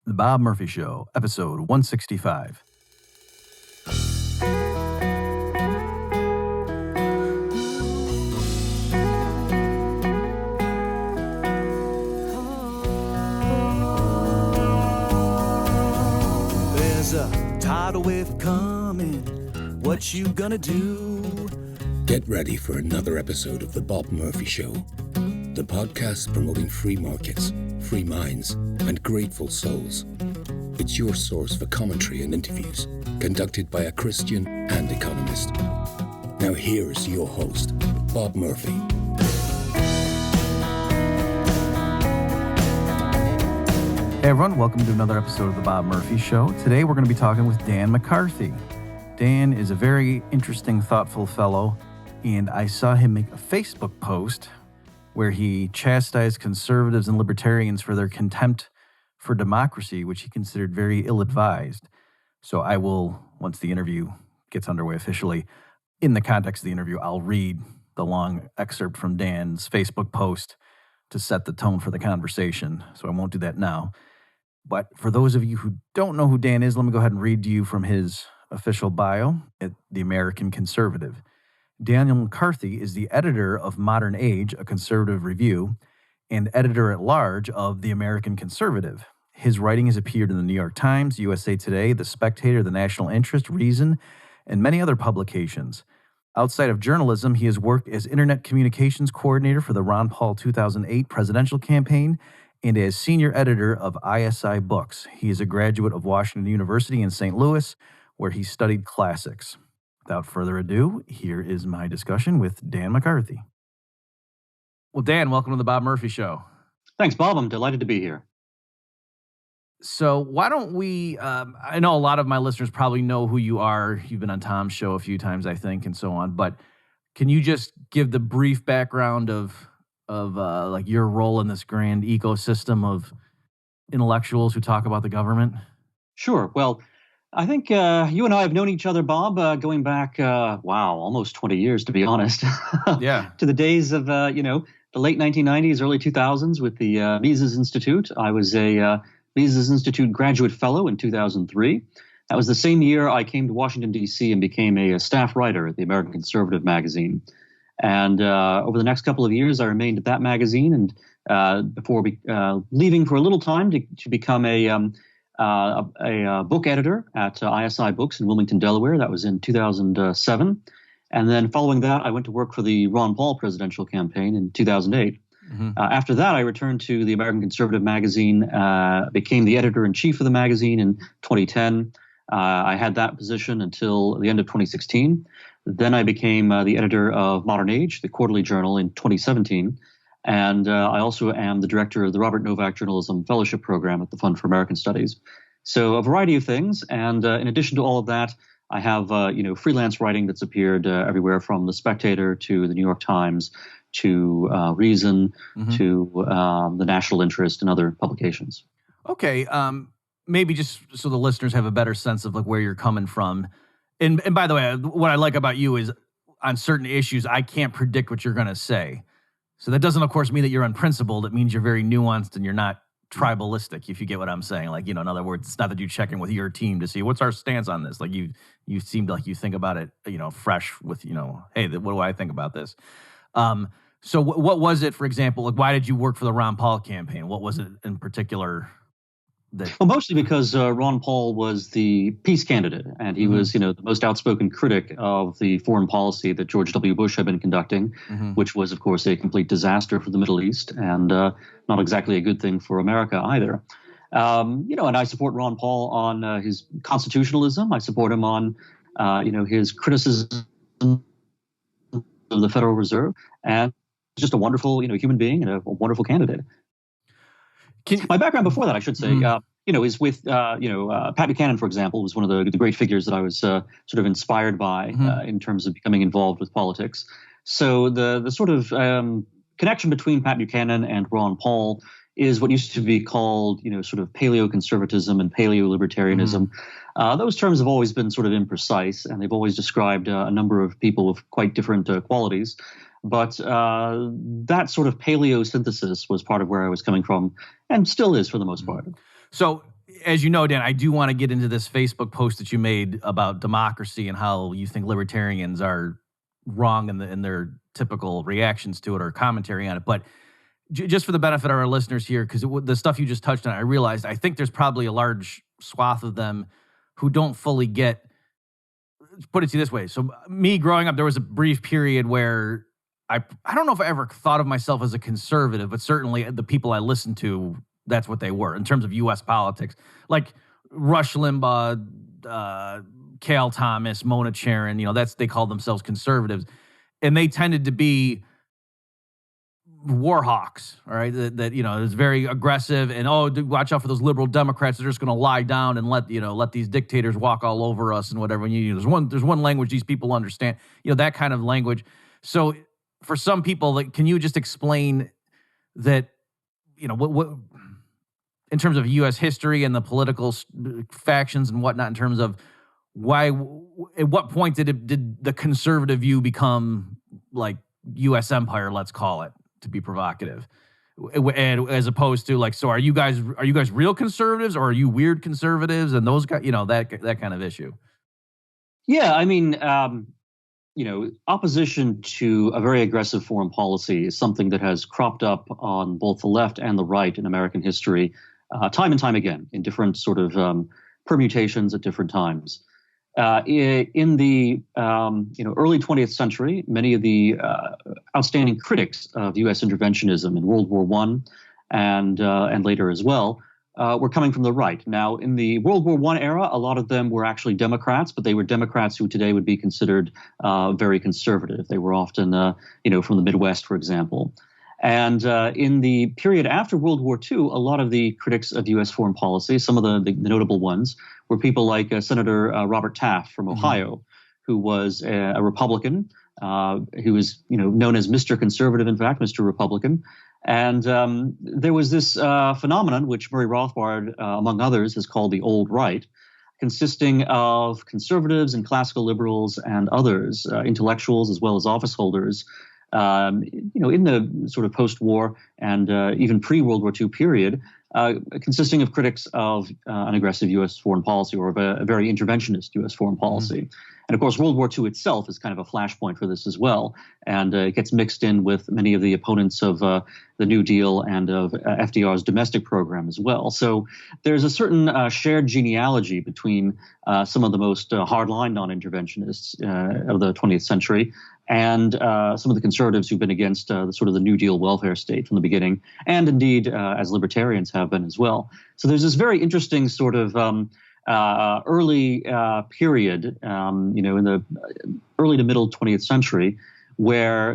The Bob Murphy Show, episode 165. There's a tidal wave coming. What you gonna do? Get ready for another episode of The Bob Murphy Show, the podcast promoting free markets, free minds, and grateful souls. It's your source for commentary and interviews conducted by a Christian and economist. Now here's your host, Bob Murphy. Hey everyone, welcome to another episode of The Bob Murphy Show. Today we're going to be talking with Dan McCarthy. Dan is a very interesting, thoughtful fellow, and I saw him make a Facebook post where he chastised conservatives and libertarians for their contempt for democracy, which he considered very ill-advised. So I will, once the interview gets underway officially, in the context of the interview, I'll read the long excerpt from Dan's Facebook post to set the tone for the conversation. So I won't do that now. But for those of you who don't know who Dan is, let me go ahead and read to you from his official bio at The American Conservative. Daniel McCarthy is the editor of Modern Age, a conservative review, and editor-at-large of The American Conservative. His writing has appeared in the New York Times, USA Today, The Spectator, The National Interest, Reason, and many other publications. Outside of journalism, he has worked as Internet Communications Coordinator for the Ron Paul 2008 presidential campaign and as senior editor of ISI Books. He is a graduate of Washington University in St. Louis, where he studied classics. Without further ado, here is my discussion with Dan McCarthy. Well, Dan, welcome to the Bob Murphy Show. Thanks, Bob. I'm delighted to be here. So why don't we, I know a lot of my listeners probably know who you are. You've been on Tom's show a few times, I think, and so on. But can you just give the brief background of like your role in this grand ecosystem of intellectuals who talk about the government? Sure. Well, I think you and I have known each other, Bob, going back, almost 20 years, to be honest. Yeah. To the days of, the late 1990s, early 2000s with the Mises Institute. I was a Mises Institute graduate fellow in 2003. That was the same year I came to Washington, D.C. and became a staff writer at the American Conservative magazine. And over the next couple of years, I remained at that magazine and before leaving for a little time to become a book editor at ISI Books in Wilmington, Delaware. That was in 2007. And then following that, I went to work for the Ron Paul presidential campaign in 2008. Mm-hmm. After that, I returned to the American Conservative magazine, became the editor-in-chief of the magazine in 2010. I had that position until the end of 2016. Then I became the editor of Modern Age, the quarterly journal, in 2017. And I also am the director of the Robert Novak Journalism Fellowship Program at the Fund for American Studies. So a variety of things. And in addition to all of that, I have freelance writing that's appeared everywhere from The Spectator to the New York Times to Reason to the National Interest and other publications. Okay. Maybe just so the listeners have a better sense of like where you're coming from. And by the way, what I like about you is on certain issues, I can't predict what you're going to say. So that doesn't, of course, mean that you're unprincipled. It means you're very nuanced and you're not tribalistic, if you get what I'm saying. Like, in other words, it's not that you check in with your team to see what's our stance on this. Like you seem like you think about it, fresh with, hey, what do I think about this? So what was it, for example, like why did you work for the Ron Paul campaign? What was it in particular? Well, mostly because Ron Paul was the peace candidate, and he was, the most outspoken critic of the foreign policy that George W. Bush had been conducting, which was, of course, a complete disaster for the Middle East and not exactly a good thing for America either. And I support Ron Paul on his constitutionalism. I support him on, his criticism of the Federal Reserve, and just a wonderful, human being and a wonderful candidate. My background before that, I should say, is with, Pat Buchanan, for example, was one of the great figures that I was sort of inspired by in terms of becoming involved with politics. So the sort of connection between Pat Buchanan and Ron Paul is what used to be called, sort of paleoconservatism and paleolibertarianism. Those terms have always been sort of imprecise, and they've always described a number of people with quite different qualities. But that sort of paleosynthesis was part of where I was coming from and still is for the most part. So as you know, Dan, I do want to get into this Facebook post that you made about democracy and how you think libertarians are wrong in their typical reactions to it or commentary on it. But just for the benefit of our listeners here, because the stuff you just touched on, I realized I think there's probably a large swath of them who don't fully get. Put it to you this way. So me growing up, there was a brief period where I don't know if I ever thought of myself as a conservative, but certainly the people I listened to, that's what they were in terms of U.S. politics. Like Rush Limbaugh, Cal Thomas, Mona Charen, they called themselves conservatives. And they tended to be war hawks, all right? That is very aggressive and, watch out for those liberal Democrats. They're just going to lie down and let these dictators walk all over us and whatever. And there's one language these people understand, that kind of language. So for some people, can you just explain that, what in terms of U.S. history and the political factions and whatnot, in terms of why, at what point did the conservative view become like U.S. empire, let's call it, to be provocative, and as opposed to so are you guys real conservatives or are you weird conservatives and those guys, that kind of issue? Yeah, I mean, opposition to a very aggressive foreign policy is something that has cropped up on both the left and the right in American history, time and time again, in different sort of permutations at different times. In the early 20th century, many of the outstanding critics of U.S. interventionism in World War I and later as well were coming from the right. Now, in the World War I era, a lot of them were actually Democrats, but they were Democrats who today would be considered very conservative. They were often, from the Midwest, for example. And in the period after World War II, a lot of the critics of U.S. foreign policy, some of the notable ones, were people like Senator Robert Taft from Ohio, who was a Republican, who was known as Mr. Conservative, in fact, Mr. Republican. And there was this phenomenon, which Murray Rothbard, among others, has called the old right, consisting of conservatives and classical liberals and others, intellectuals as well as office holders, in the sort of post-war and even pre-World War II period, consisting of critics of an aggressive U.S. foreign policy or of a very interventionist U.S. foreign policy. And of course, World War II itself is kind of a flashpoint for this as well. And it gets mixed in with many of the opponents of the New Deal and of FDR's domestic program as well. So there's a certain shared genealogy between some of the most hardline non-interventionists of the 20th century and some of the conservatives who've been against the sort of the New Deal welfare state from the beginning, and indeed as libertarians have been as well. So there's this very interesting sort of early period, in the early to middle 20th century, where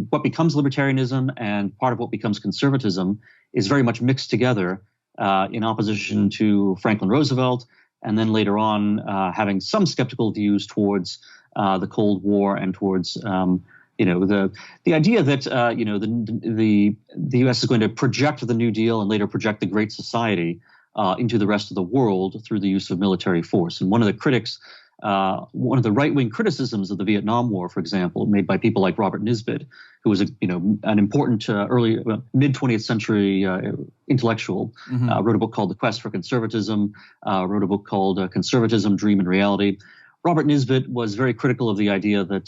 what becomes libertarianism and part of what becomes conservatism is very much mixed together in opposition to Franklin Roosevelt, and then later on having some skeptical views towards the Cold War and towards the idea that the U.S. is going to project the New Deal and later project the Great Society into the rest of the world through the use of military force. And one of the right-wing criticisms of the Vietnam War, for example, made by people like Robert Nisbet, who was an important early mid-20th century intellectual, wrote a book called The Quest for Conservatism, wrote a book called Conservatism, Dream and Reality. Robert Nisbet was very critical of the idea that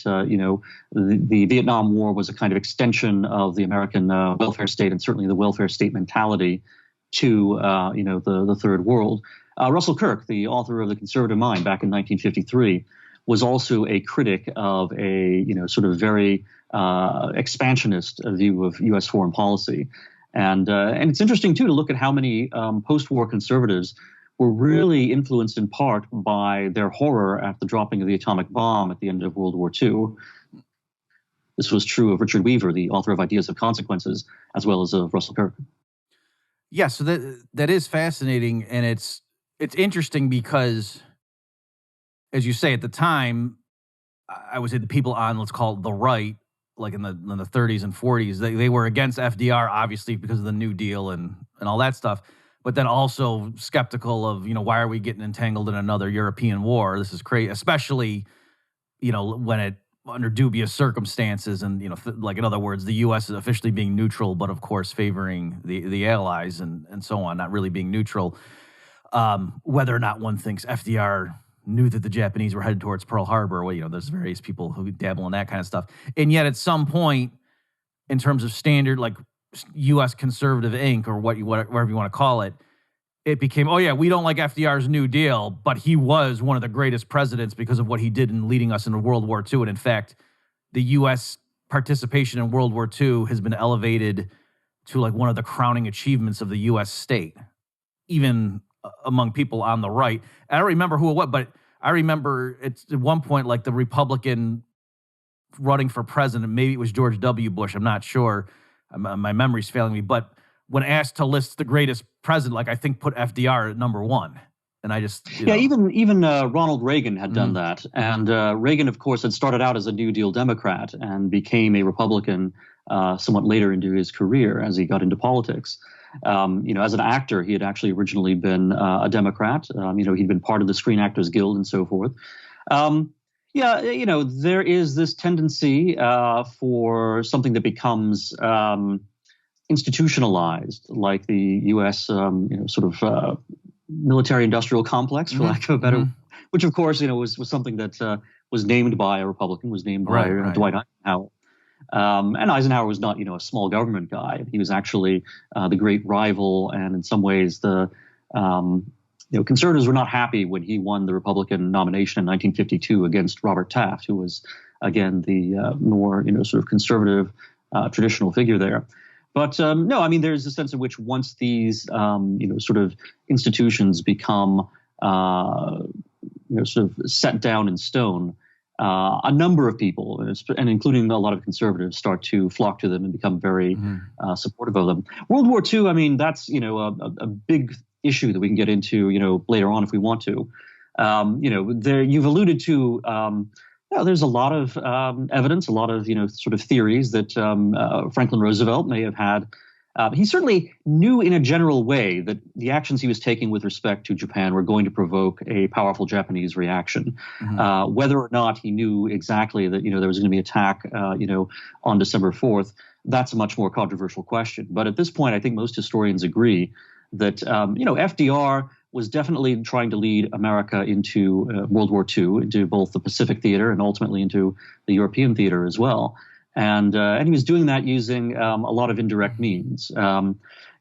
the Vietnam War was a kind of extension of the American welfare state and certainly the welfare state mentality to the Third World. Russell Kirk, the author of The Conservative Mind back in 1953, was also a critic of a sort of very expansionist view of U.S. foreign policy, and it's interesting too to look at how many post-war conservatives were really influenced in part by their horror at the dropping of the atomic bomb at the end of World War II. This was true of Richard Weaver, the author of Ideas of Consequences, as well as of Russell Kirk. Yeah, so that is fascinating, and it's interesting because, as you say, at the time, I would say the people on, let's call it the right, like in the 30s and 40s, they were against FDR, obviously, because of the New Deal and all that stuff, but then also skeptical of, why are we getting entangled in another European war? This is crazy, especially, when it under dubious circumstances and, like in other words, the U.S. is officially being neutral, but of course favoring the Allies and so on, not really being neutral. Whether or not one thinks FDR knew that the Japanese were headed towards Pearl Harbor. Well, there's various people who dabble in that kind of stuff. And yet at some point, in terms of standard, like U.S. conservative ink or whatever you want to call it, it became, oh yeah, we don't like FDR's New Deal, but he was one of the greatest presidents because of what he did in leading us into World War II. And in fact, the U.S. participation in World War II has been elevated to like one of the crowning achievements of the U.S. state, even among people on the right. I don't remember who it was, but I remember at one point, like the Republican running for president, maybe it was George W. Bush, I'm not sure. My memory's failing me, but when asked to list the greatest president, like I think put FDR at number one. And I just, even Ronald Reagan had done that. And Reagan, of course, had started out as a New Deal Democrat and became a Republican somewhat later into his career as he got into politics. As an actor, he had actually originally been a Democrat. He'd been part of the Screen Actors Guild and so forth. There is this tendency for something that becomes institutionalized, like the U.S. Military-industrial complex, for lack of a better, which of course was something that was named by a Republican, was named by Dwight Eisenhower. And Eisenhower was not a small government guy. He was actually the great rival, and in some ways the conservatives were not happy when he won the Republican nomination in 1952 against Robert Taft, who was again the more sort of conservative traditional figure there. But there's a sense in which once these sort of institutions become sort of set down in stone, a number of people, and including a lot of conservatives, start to flock to them and become very supportive of them. World War II, that's a big issue that we can get into later on if we want to. There you've alluded to. There's a lot of evidence, a lot of sort of theories that Franklin Roosevelt may have had. He certainly knew in a general way that the actions he was taking with respect to Japan were going to provoke a powerful Japanese reaction. Whether or not he knew exactly that there was going to be an attack on December 4th, that's a much more controversial question. But at this point, I think most historians agree that FDR was definitely trying to lead America into World War II, into both the Pacific theater and ultimately into the European theater as well. And he was doing that using a lot of indirect means.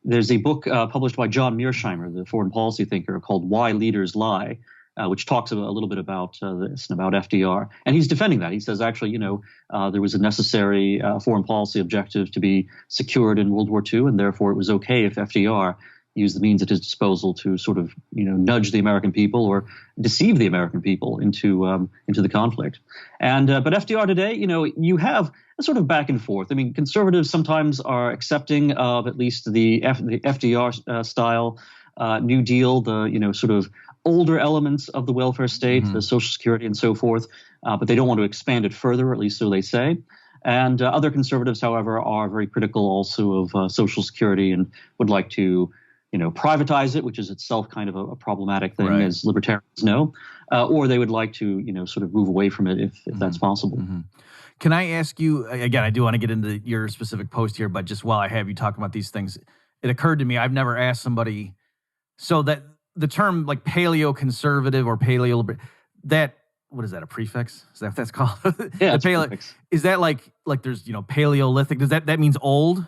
There's a book published by John Mearsheimer, the foreign policy thinker, called Why Leaders Lie, which talks a little bit about this and about FDR. And he's defending that. He says, actually, there was a necessary foreign policy objective to be secured in World War II, and therefore it was okay if FDR use the means at his disposal to sort of, nudge the American people or deceive the American people into the conflict. And but FDR today, you have a sort of back and forth. Conservatives sometimes are accepting of at least the FDR style New Deal, the sort of older elements of the welfare state, the Social Security and so forth, but they don't want to expand it further, at least so they say. And other conservatives, however, are very critical also of Social Security and would like to privatize it, which is itself kind of a problematic thing, as libertarians know, or they would like to, sort of move away from it if that's possible. Can I ask you, again, I do want to get into your specific post here, but just while I have you talking about these things, it occurred to me, I've never asked somebody, so that the term like paleo-conservative or paleo, that, what is that, a prefix? Is that what that's called? Yeah, it's prefix. Is that like there's, Paleolithic, does that means old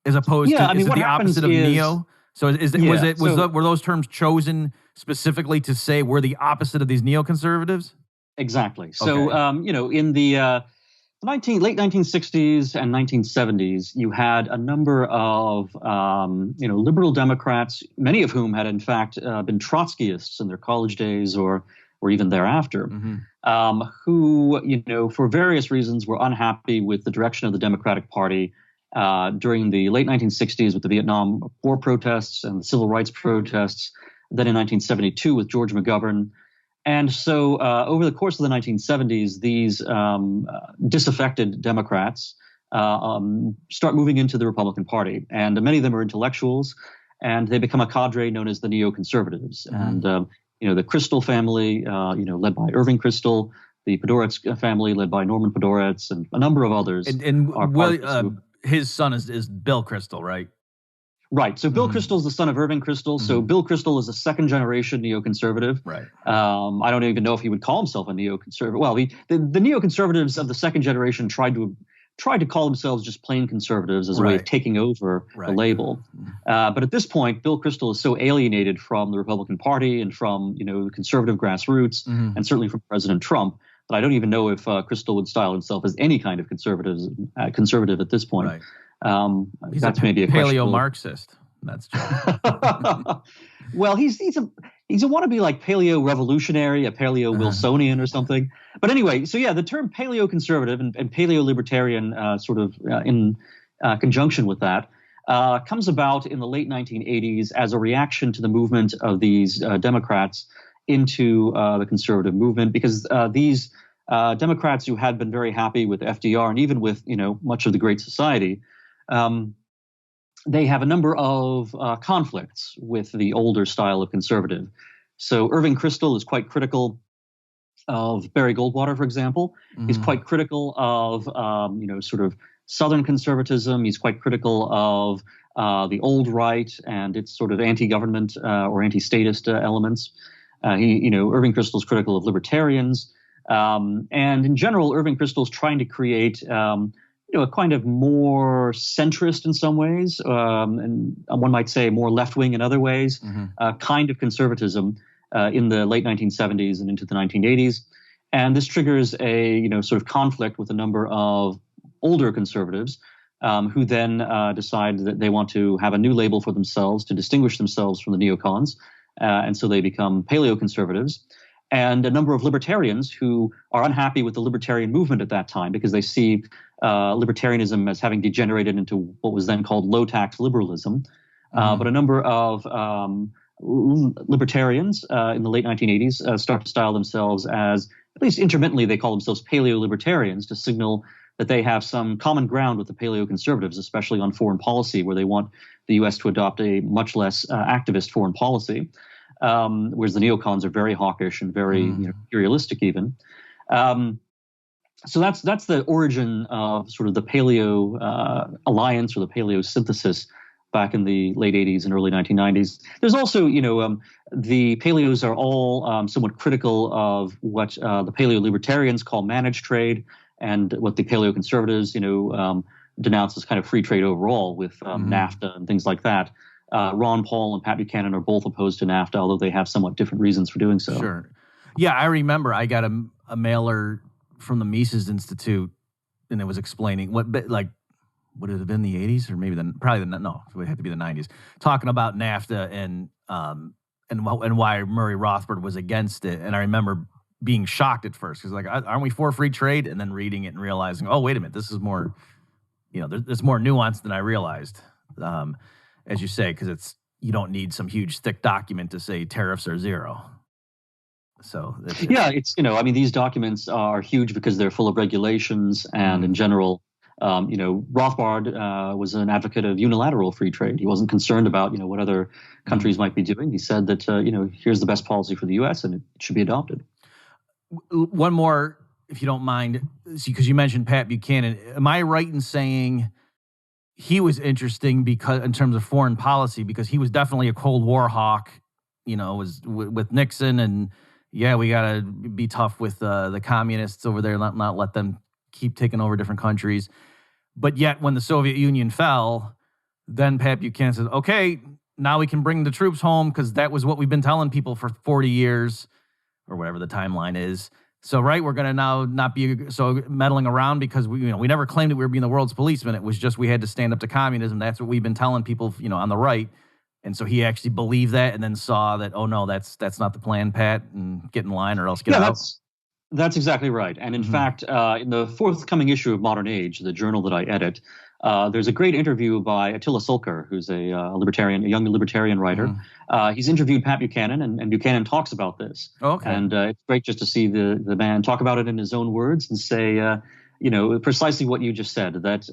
as opposed to, is it the opposite of neo? So were those terms chosen specifically to say we're the opposite of these neoconservatives? Exactly. So, in the late 1960s and 1970s, you had a number of, liberal Democrats, many of whom had in fact been Trotskyists in their college days or even thereafter, who, for various reasons were unhappy with the direction of the Democratic Party during the late 1960s with the Vietnam War protests and the civil rights protests, then in 1972 with George McGovern. And so over the course of the 1970s, these disaffected Democrats start moving into the Republican Party. And many of them are intellectuals, and they become a cadre known as the neoconservatives. And, the Kristol family, led by Irving Kristol, the Podhoretz family led by Norman Podhoretz, and a number of others. His son is Bill Kristol, right? Right. So Bill Kristol is the son of Irving Kristol. So Bill Kristol is a second-generation neoconservative. Right. I don't even know if he would call himself a neoconservative. Well, the neoconservatives of the second generation tried to call themselves just plain conservatives as a way of taking over the label. But at this point, Bill Kristol is so alienated from the Republican Party and from the conservative grassroots, and certainly from President Trump, that I don't even know if Kristol would style himself as any kind of conservative at this point. Right. He's that's maybe a paleo-Marxist. That's true. Well, he's a wannabe like paleo-revolutionary, a paleo-Wilsonian or something. But anyway, so yeah, the term paleo-conservative and paleo-libertarian in conjunction with that comes about in the late 1980s as a reaction to the movement of these Democrats into the conservative movement, because these Democrats who had been very happy with FDR and even with much of the Great Society, they have a number of conflicts with the older style of conservative. So Irving Kristol is quite critical of Barry Goldwater, for example. He's quite critical of sort of Southern conservatism. He's quite critical of the old right and its sort of anti-government or anti-statist elements. Irving Kristol is critical of libertarians. And in general, Irving Kristol is trying to create a kind of more centrist in some ways, and one might say more left-wing in other ways, kind of conservatism in the late 1970s and into the 1980s. And this triggers a sort of conflict with a number of older conservatives who then decide that they want to have a new label for themselves to distinguish themselves from the neocons. And so they become paleo-conservatives. And a number of libertarians who are unhappy with the libertarian movement at that time because they see libertarianism as having degenerated into what was then called low-tax liberalism. But a number of libertarians in the late 1980s start to style themselves as, at least intermittently, they call themselves paleo-libertarians to signal that they have some common ground with the paleo-conservatives, especially on foreign policy, where they want the U.S. to adopt a much less activist foreign policy. Whereas the neocons are very hawkish and very imperialistic even. So that's the origin of sort of the paleo alliance or the paleo synthesis back in the late 80s and early 1990s. There's also, the paleos are all somewhat critical of what the paleo libertarians call managed trade and what the paleo conservatives, denounce as kind of free trade overall with NAFTA and things like that. Ron Paul and Pat Buchanan are both opposed to NAFTA, although they have somewhat different reasons for doing so. Sure. Yeah, I remember I got a mailer from the Mises Institute, and it was explaining would it have been the 80s or maybe it would have to be the 90s, talking about NAFTA and why Murray Rothbard was against it. And I remember being shocked at first because aren't we for free trade? And then reading it and realizing, oh, wait a minute, this is more, there's more nuance than I realized. As you say, because you don't need some huge thick document to say tariffs are zero. So these documents are huge because they're full of regulations, and in general, Rothbard was an advocate of unilateral free trade. He wasn't concerned about what other countries might be doing. He said that here's the best policy for the U.S. and it should be adopted. One more, if you don't mind, because you mentioned Pat Buchanan. Am I right in saying he was interesting because in terms of foreign policy, because he was definitely a Cold War hawk, was with Nixon, and we got to be tough with the communists over there, not let them keep taking over different countries. But yet when the Soviet Union fell, then Pat Buchanan says, okay, now we can bring the troops home because that was what we've been telling people for 40 years or whatever the timeline is. So, we're going to now not be so meddling around because we never claimed that we were being the world's policeman. It was just we had to stand up to communism. That's what we've been telling people, on the right. And so he actually believed that and then saw that, oh, no, that's not the plan, Pat, and get in line or else get out. That's exactly right. And in fact, in the forthcoming issue of Modern Age, the journal that I edit, there's a great interview by Attila Sulker, who's a young libertarian writer. He's interviewed Pat Buchanan, and Buchanan talks about this. Okay. And it's great just to see the man talk about it in his own words and say, precisely what you just said, that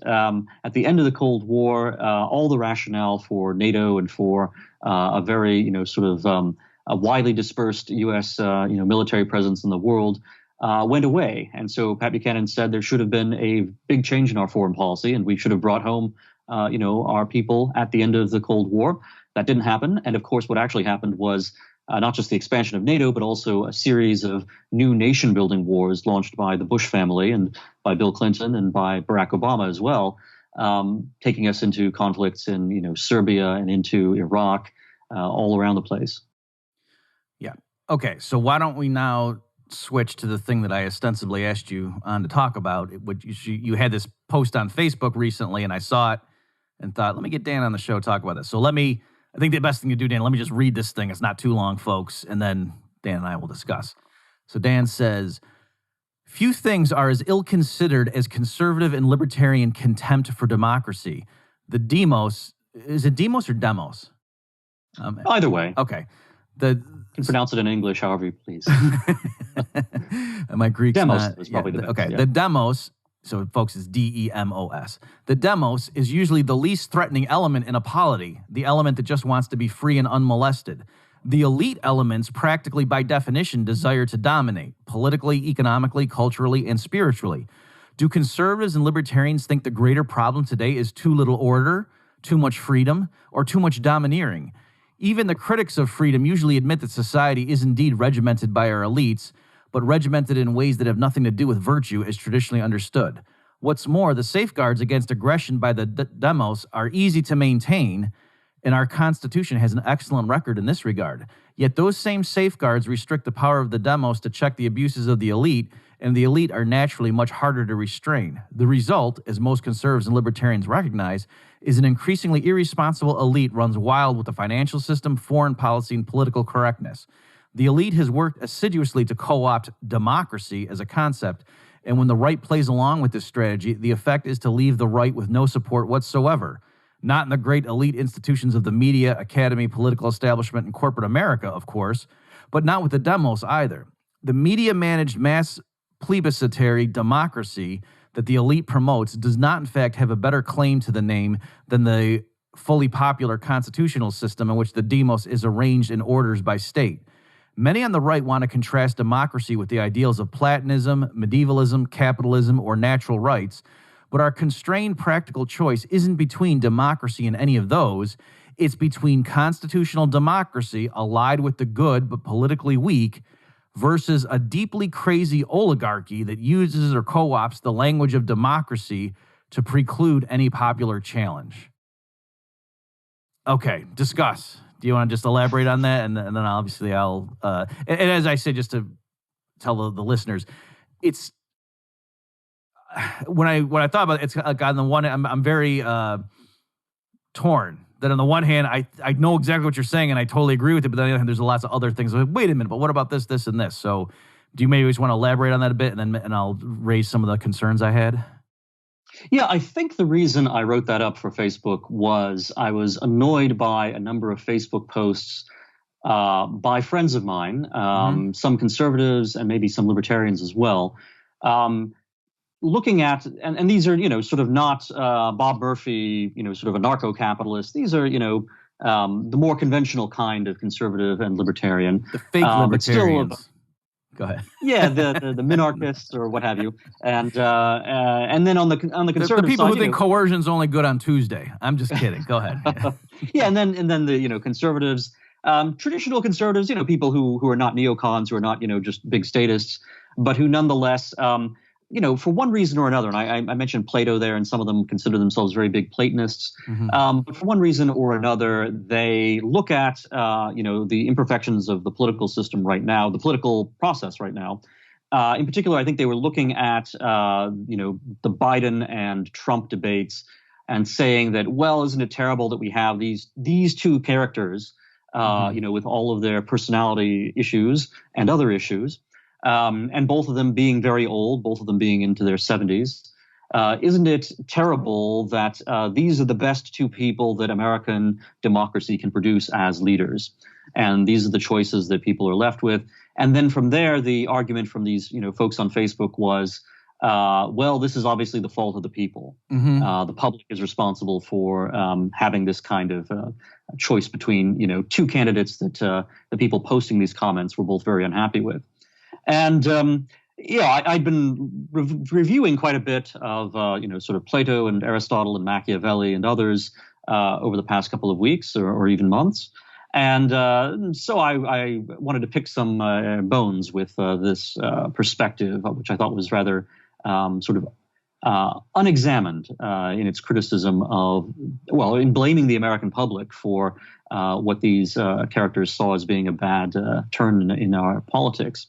at the end of the Cold War, all the rationale for NATO and for a very, a widely dispersed U.S., military presence in the world went away. And so Pat Buchanan said there should have been a big change in our foreign policy, and we should have brought home our people at the end of the Cold War. That didn't happen. And of course, what actually happened was not just the expansion of NATO, but also a series of new nation building wars launched by the Bush family and by Bill Clinton and by Barack Obama as well, taking us into conflicts in Serbia and into Iraq, all around the place. Yeah. Okay. So why don't we now switch to the thing that I ostensibly asked you on to talk about? You had this post on Facebook recently, and I saw it and thought, let me get Dan on the show to talk about this. So I think the best thing to do, Dan, let me just read this thing. It's not too long, folks, and then Dan and I will discuss. So Dan says, few things are as ill-considered as conservative and libertarian contempt for democracy. The demos, is it demos or demos? Either way. Okay. You can pronounce it in English however you please. My Greek's demos not, is probably the best. Okay, yeah. The demos, so folks, is D-E-M-O-S. The demos is usually the least threatening element in a polity, the element that just wants to be free and unmolested. The elite elements, practically by definition, desire to dominate, politically, economically, culturally, and spiritually. Do conservatives and libertarians think the greater problem today is too little order, too much freedom, or too much domineering? Even the critics of freedom usually admit that society is indeed regimented by our elites, but regimented in ways that have nothing to do with virtue as traditionally understood. What's more, the safeguards against aggression by the demos are easy to maintain, and our Constitution has an excellent record in this regard. Yet those same safeguards restrict the power of the demos to check the abuses of the elite, and the elite are naturally much harder to restrain. The result, as most conservatives and libertarians recognize, is an increasingly irresponsible elite runs wild with the financial system, foreign policy, and political correctness. The elite has worked assiduously to co-opt democracy as a concept, and when the right plays along with this strategy, the effect is to leave the right with no support whatsoever. Not in the great elite institutions of the media, academy, political establishment, and corporate America, of course, but not with the demos either. The media-managed mass plebiscitary democracy that the elite promotes does not, in fact, have a better claim to the name than the fully popular constitutional system in which the demos is arranged in orders by state. Many on the right want to contrast democracy with the ideals of Platonism, medievalism, capitalism, or natural rights, but our constrained practical choice isn't between democracy and any of those. It's between constitutional democracy allied with the good but politically weak versus a deeply crazy oligarchy that uses or co-opts the language of democracy to preclude any popular challenge. Okay, discuss. Do you want to just elaborate on that? And then obviously I'll, and as I say, just to tell the listeners, it's, when I thought about it, it's like on the one, I'm very torn. That on the one hand, I know exactly what you're saying and I totally agree with it, but on the other hand, there's lots of other things. Like, wait a minute, but what about this, this, and this? So do you maybe just want to elaborate on that a bit and I'll raise some of the concerns I had? Yeah, I think the reason I wrote that up for Facebook was I was annoyed by a number of Facebook posts by friends of mine, some conservatives and maybe some libertarians as well, looking at, and these are, sort of not Bob Murphy, sort of a narco-capitalist. These are, the more conventional kind of conservative and libertarian. The fake libertarians. Go ahead. Yeah, the minarchists or what have you, and then on the conservative the people side, who think coercion's only good on Tuesday. I'm just kidding. Go ahead. Yeah, and then the conservatives, traditional conservatives, people who are not neocons, who are not just big statists, but who nonetheless, for one reason or another, and I mentioned Plato there, and some of them consider themselves very big Platonists. But for one reason or another, they look at, the imperfections of the political system right now, the political process right now. In particular, I think they were looking at, the Biden and Trump debates and saying that, well, isn't it terrible that we have these two characters, with all of their personality issues and other issues. And both of them being very old, both of them being into their 70s. Isn't it terrible that these are the best two people that American democracy can produce as leaders? And these are the choices that people are left with. And then from there, the argument from these folks on Facebook was, well, this is obviously the fault of the people. The public is responsible for having this kind of choice between two candidates that the people posting these comments were both very unhappy with. And Yeah, I'd been reviewing quite a bit of, sort of Plato and Aristotle and Machiavelli and others over the past couple of weeks or even months. And so I wanted to pick some bones with this perspective, which I thought was rather sort of unexamined in its criticism of, well, in blaming the American public for what these characters saw as being a bad turn in our politics.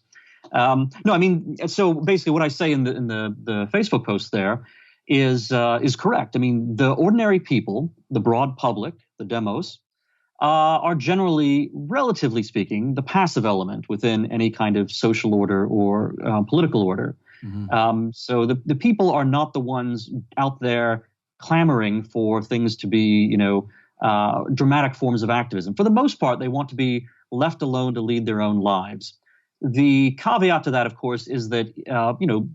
No, I mean, so basically, what I say in the Facebook post there is correct. I mean, the ordinary people, the broad public, the demos, are generally, relatively speaking, the passive element within any kind of social order or political order. Mm-hmm. So the people are not the ones out there clamoring for things to be, dramatic forms of activism. For the most part, they want to be left alone to lead their own lives. The caveat to that, of course, is that,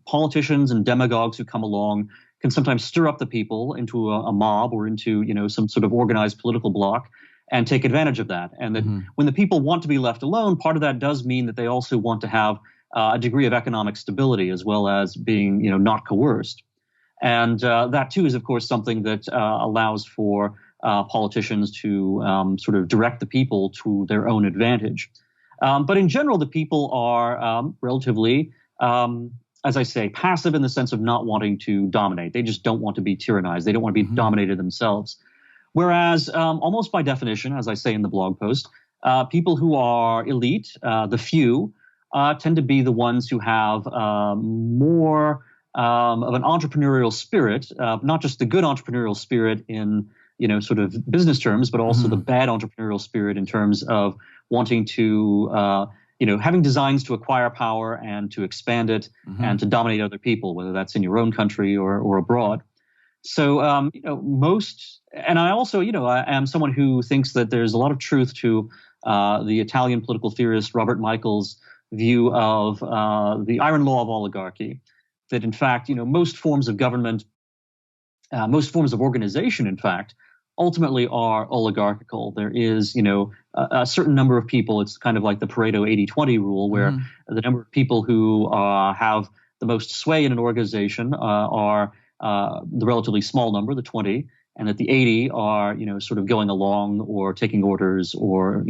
politicians and demagogues who come along can sometimes stir up the people into a mob or into, some sort of organized political bloc and take advantage of that. And that when the people want to be left alone, part of that does mean that they also want to have a degree of economic stability as well as being, not coerced. And that, too, is, of course, something that allows for politicians to sort of direct the people to their own advantage. But in general, the people are relatively, as I say, passive in the sense of not wanting to dominate. They just don't want to be tyrannized. They don't want to be dominated themselves. Whereas almost by definition, as I say in the blog post, people who are elite, the few, tend to be the ones who have more of an entrepreneurial spirit, not just the good entrepreneurial spirit in, sort of business terms, but also the bad entrepreneurial spirit in terms of wanting to, having designs to acquire power and to expand it and to dominate other people, whether that's in your own country or abroad. So, most, and I also, I am someone who thinks that there's a lot of truth to the Italian political theorist Robert Michael's view of the iron law of oligarchy, that in fact, most forms of government, most forms of organization, in fact, ultimately are oligarchical. There is, a certain number of people. It's kind of like the Pareto 80-20 rule, where the number of people who have the most sway in an organization are the relatively small number, the 20, and that the 80 are, sort of going along or taking orders or,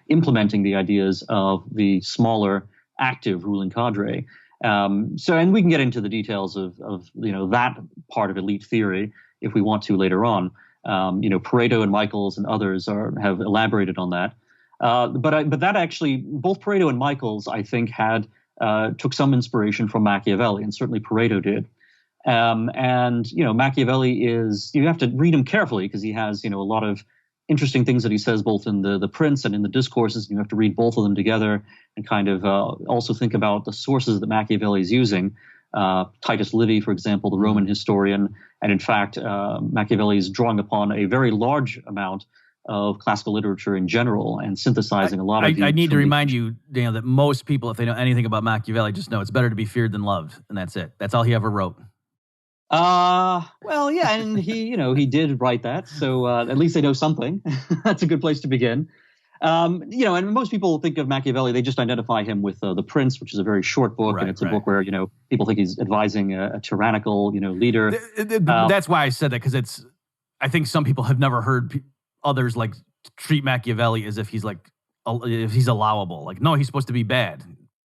implementing the ideas of the smaller active ruling cadre. And we can get into the details of that part of elite theory if we want to later on. Pareto and Michaels and others have elaborated on that. But that actually, both Pareto and Michaels, I think, took some inspiration from Machiavelli, and certainly Pareto did. Machiavelli you have to read him carefully because he has, a lot of interesting things that he says both in the Prince and in the Discourses. You have to read both of them together and kind of also think about the sources that Machiavelli is using. Titus Livy, for example, the Roman historian, and in fact, Machiavelli is drawing upon a very large amount of classical literature in general and synthesizing a lot of. I need to remind you, Daniel, that most people, if they know anything about Machiavelli, just know it's better to be feared than loved, and that's it. That's all he ever wrote. Well, yeah, and he did write that, so at least they know something. That's a good place to begin. And most people think of Machiavelli, they just identify him with The Prince, which is a very short book, and it's a book where, people think he's advising a tyrannical, leader. That's why I said that, because I think some people have never heard others like treat Machiavelli as if he's allowable. Like, no, he's supposed to be bad.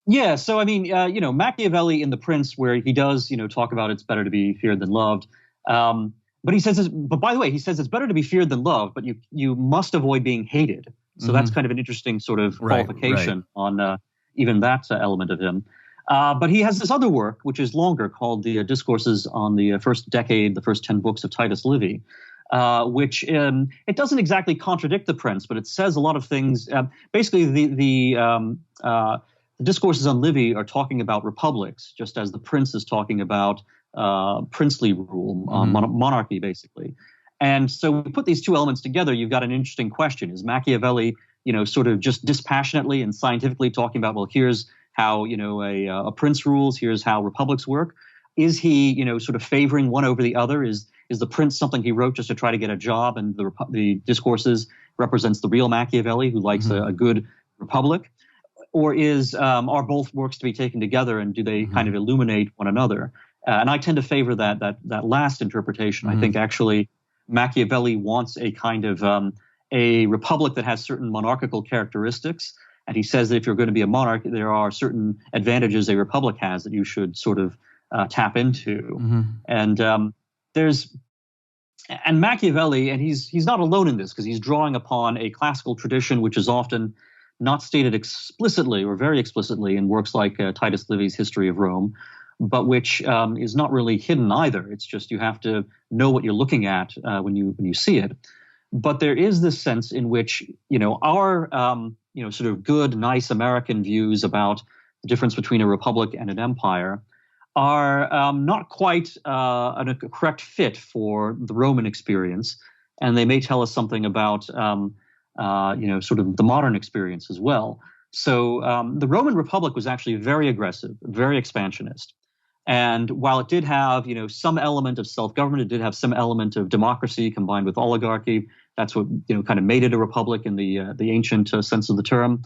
Yeah, so I mean, Machiavelli in The Prince, where he does, talk about it's better to be feared than loved. But he says, but by the way, he says it's better to be feared than loved, but you must avoid being hated. So that's kind of an interesting sort of qualification on even that element of him. But he has this other work, which is longer, called the Discourses on the First Decade, the first 10 books of Titus Livy, which it doesn't exactly contradict The Prince, but it says a lot of things. Basically, the Discourses on Livy are talking about republics, just as The Prince is talking about princely rule, monarchy, basically. And so we put these two elements together, you've got an interesting question. Is Machiavelli, sort of just dispassionately and scientifically talking about, well, here's how, a prince rules, here's how republics work? Is he, sort of favoring one over the other? Is The Prince something he wrote just to try to get a job, and the Discourses represents the real Machiavelli who likes a good republic? or are both works to be taken together, and do they kind of illuminate one another? And I tend to favor that last interpretation. I think actually Machiavelli wants a kind of a republic that has certain monarchical characteristics, and he says that if you're going to be a monarch, there are certain advantages a republic has that you should sort of tap into. And and Machiavelli, and he's not alone in this, because he's drawing upon a classical tradition which is often not stated explicitly or very explicitly in works like Titus Livy's History of Rome, but which is not really hidden either. It's just you have to know what you're looking at when you see it. But there is this sense in which our sort of good, nice American views about the difference between a republic and an empire are not quite a correct fit for the Roman experience, and they may tell us something about sort of the modern experience as well. So the Roman Republic was actually very aggressive, very expansionist. And while it did have, some element of self-government, it did have some element of democracy combined with oligarchy. That's what, kind of made it a republic in the ancient sense of the term.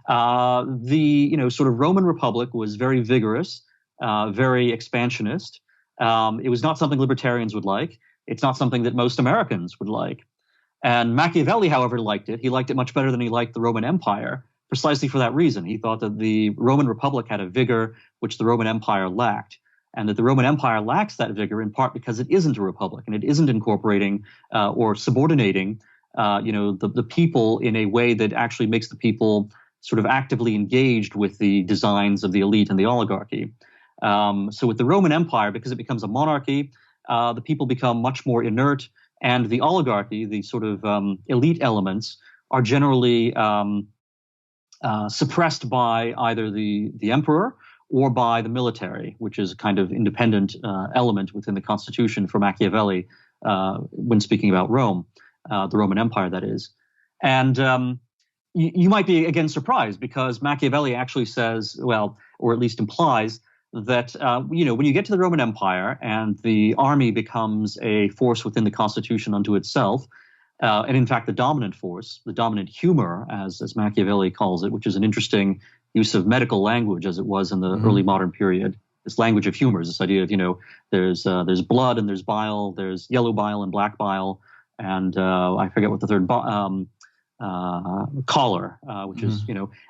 The sort of Roman Republic was very vigorous, very expansionist. It was not something libertarians would like. It's not something that most Americans would like. And Machiavelli, however, liked it. He liked it much better than he liked the Roman Empire, precisely for that reason. He thought that the Roman Republic had a vigor which the Roman Empire lacked, and that the Roman Empire lacks that vigor in part because it isn't a republic, and it isn't incorporating or subordinating the people in a way that actually makes the people sort of actively engaged with the designs of the elite and the oligarchy. So with the Roman Empire, because it becomes a monarchy, the people become much more inert, and the oligarchy, the sort of elite elements, are generally suppressed by either the emperor or by the military, which is a kind of independent element within the constitution for Machiavelli when speaking about Rome, the Roman Empire, that is. And you might be, again, surprised, because Machiavelli actually says, well, or at least implies, that when you get to the Roman Empire and the army becomes a force within the constitution unto itself, and in fact the dominant force, the dominant humor, as Machiavelli calls it, which is an interesting use of medical language as it was in the early modern period. This language of humor is this idea of there's blood and there's bile, there's yellow bile and black bile, and I forget what the third choler, which is,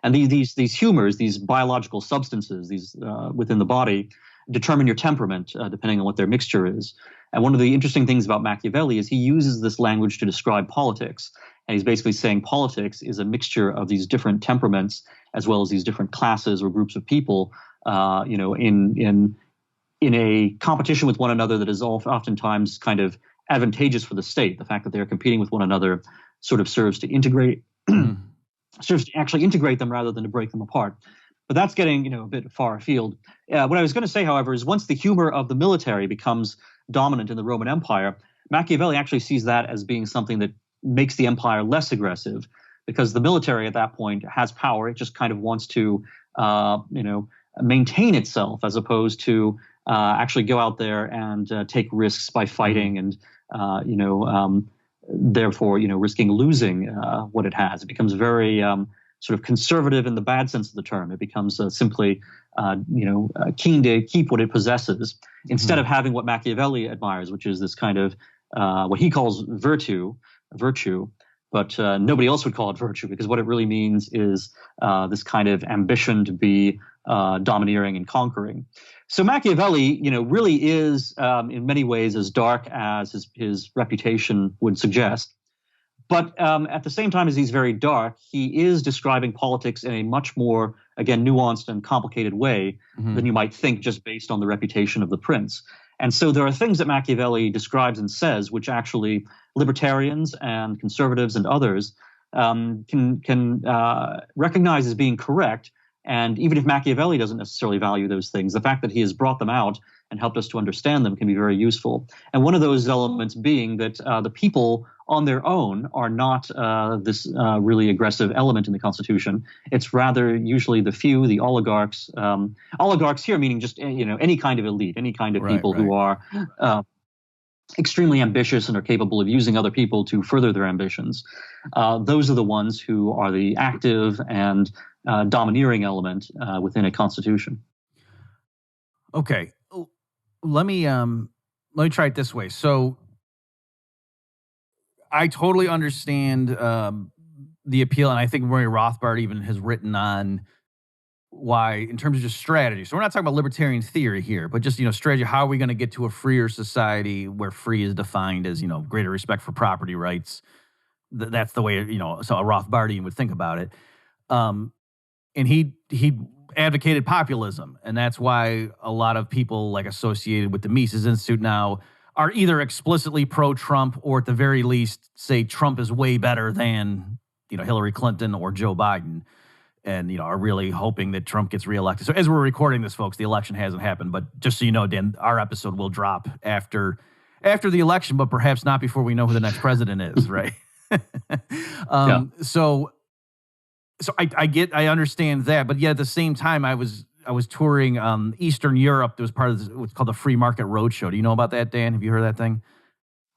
and these humors, these biological substances, these within the body, determine your temperament depending on what their mixture is. And one of the interesting things about Machiavelli is he uses this language to describe politics. And he's basically saying politics is a mixture of these different temperaments as well as these different classes or groups of people, in a competition with one another that is oftentimes kind of advantageous for the state. The fact that they're competing with one another sort of serves to actually integrate them rather than to break them apart. But that's getting, a bit far afield. What I was going to say, however, is once the humor of the military becomes dominant in the Roman Empire, Machiavelli actually sees that as being something that makes the empire less aggressive, because the military at that point has power. It just kind of wants to, maintain itself, as opposed to actually go out there and take risks by fighting and, therefore, risking losing what it has. It becomes very sort of conservative in the bad sense of the term. It becomes simply, keen to keep what it possesses, instead of having what Machiavelli admires, which is this kind of what he calls virtue, but nobody else would call it virtue, because what it really means is this kind of ambition to be domineering and conquering. So Machiavelli, really is in many ways as dark as his reputation would suggest. But at the same time as he's very dark, he is describing politics in a much more, again, nuanced and complicated way than you might think just based on the reputation of the prince. And so there are things that Machiavelli describes and says which actually libertarians and conservatives and others can recognize as being correct. And even if Machiavelli doesn't necessarily value those things, the fact that he has brought them out and helped us to understand them can be very useful. And one of those elements being that the people on their own are not this really aggressive element in the Constitution. It's rather usually the few, the oligarchs. Oligarchs here meaning just any kind of elite, any kind of people who are extremely ambitious and are capable of using other people to further their ambitions. Those are the ones who are the active and domineering element within a constitution. Okay, let me try it this way. So I totally understand the appeal, and I think Murray Rothbard even has written on why, in terms of just strategy. So we're not talking about libertarian theory here, but just, strategy. How are we going to get to a freer society where free is defined as, greater respect for property rights? That's the way, so a Rothbardian would think about it. And he advocated populism, and that's why a lot of people like associated with the Mises Institute now are either explicitly pro-Trump or at the very least say Trump is way better than, Hillary Clinton or Joe Biden, and, are really hoping that Trump gets reelected. So as we're recording this, folks, the election hasn't happened, but just so you know, Dan, our episode will drop after the election, but perhaps not before we know who the next president is, right? So I understand that, but yet at the same time, I was touring Eastern Europe. There was part of what's called the Free Market Roadshow. Do you know about that, Dan? Have you heard of that thing?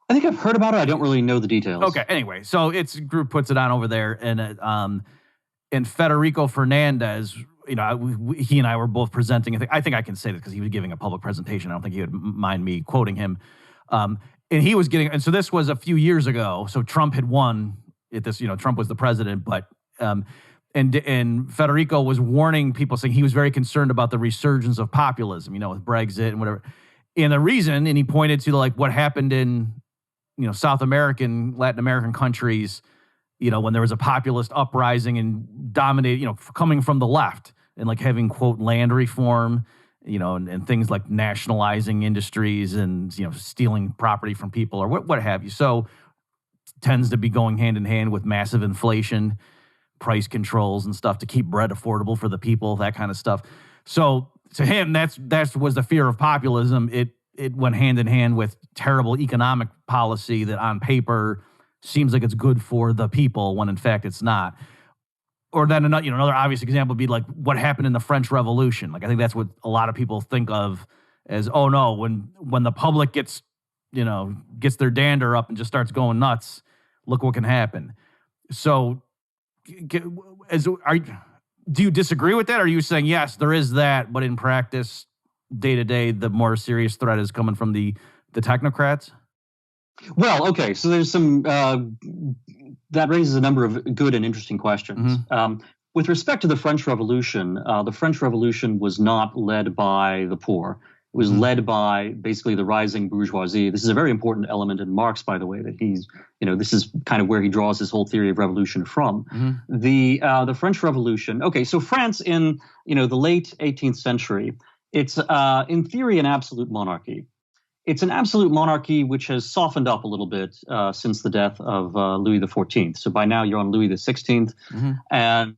I think I've heard about it. I don't really know the details. Okay. Anyway, so its group puts it on over there, and Federico Fernandez, he and I were both presenting. I think I can say this because he was giving a public presentation. I don't think he would mind me quoting him. And he was getting, and so this was a few years ago. So Trump had won at this. Trump was the president, but. And Federico was warning people, saying he was very concerned about the resurgence of populism, with Brexit and whatever. And the reason, and he pointed to like what happened in, South American, Latin American countries, when there was a populist uprising and dominated, coming from the left and like having, quote, land reform, and things like nationalizing industries and, stealing property from people or what have you. So tends to be going hand in hand with massive inflation, price controls and stuff to keep bread affordable for the people, that kind of stuff. So to him, that was the fear of populism. It went hand in hand with terrible economic policy that on paper seems like it's good for the people when in fact it's not. Or then another obvious example would be like what happened in the French Revolution. Like I think that's what a lot of people think of as, oh no, when the public gets their dander up and just starts going nuts, look what can happen. So do you disagree with that? Or are you saying, yes, there is that, but in practice, day to day, the more serious threat is coming from the technocrats? Well, okay. So there's some, that raises a number of good and interesting questions. Mm-hmm. With respect to the French Revolution was not led by the poor. It was led by basically the rising bourgeoisie. This is a very important element in Marx, by the way, that he's, this is kind of where he draws his whole theory of revolution from. Mm-hmm. The French Revolution. Okay, so France in, the late 18th century, it's in theory an absolute monarchy. It's an absolute monarchy which has softened up a little bit since the death of Louis XIV. So by now you're on Louis XVI. Mm-hmm. And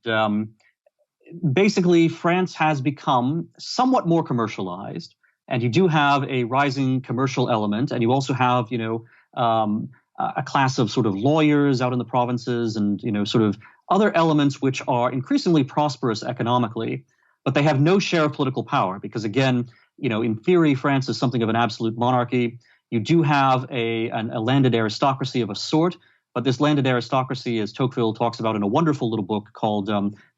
basically France has become somewhat more commercialized. And you do have a rising commercial element, and you also have, a class of sort of lawyers out in the provinces, and sort of other elements which are increasingly prosperous economically, but they have no share of political power because, again, in theory, France is something of an absolute monarchy. You do have a landed aristocracy of a sort, but this landed aristocracy, as Tocqueville talks about in a wonderful little book called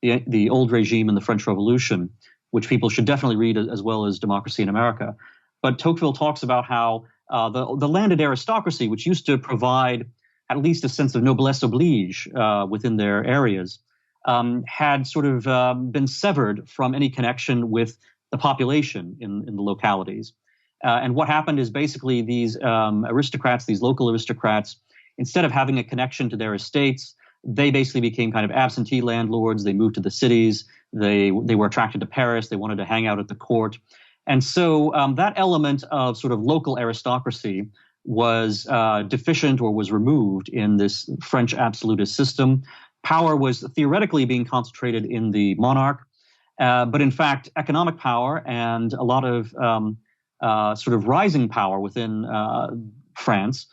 The Old Regime and the French Revolution, which people should definitely read as well as Democracy in America. But Tocqueville talks about how the landed aristocracy, which used to provide at least a sense of noblesse oblige within their areas, had sort of been severed from any connection with the population in the localities. And what happened is basically these aristocrats, these local aristocrats, instead of having a connection to their estates, they basically became kind of absentee landlords. They moved to the cities. They were attracted to Paris. They wanted to hang out at the court. And so that element of sort of local aristocracy was deficient or was removed in this French absolutist system. Power was theoretically being concentrated in the monarch, but in fact, economic power and a lot of sort of rising power within France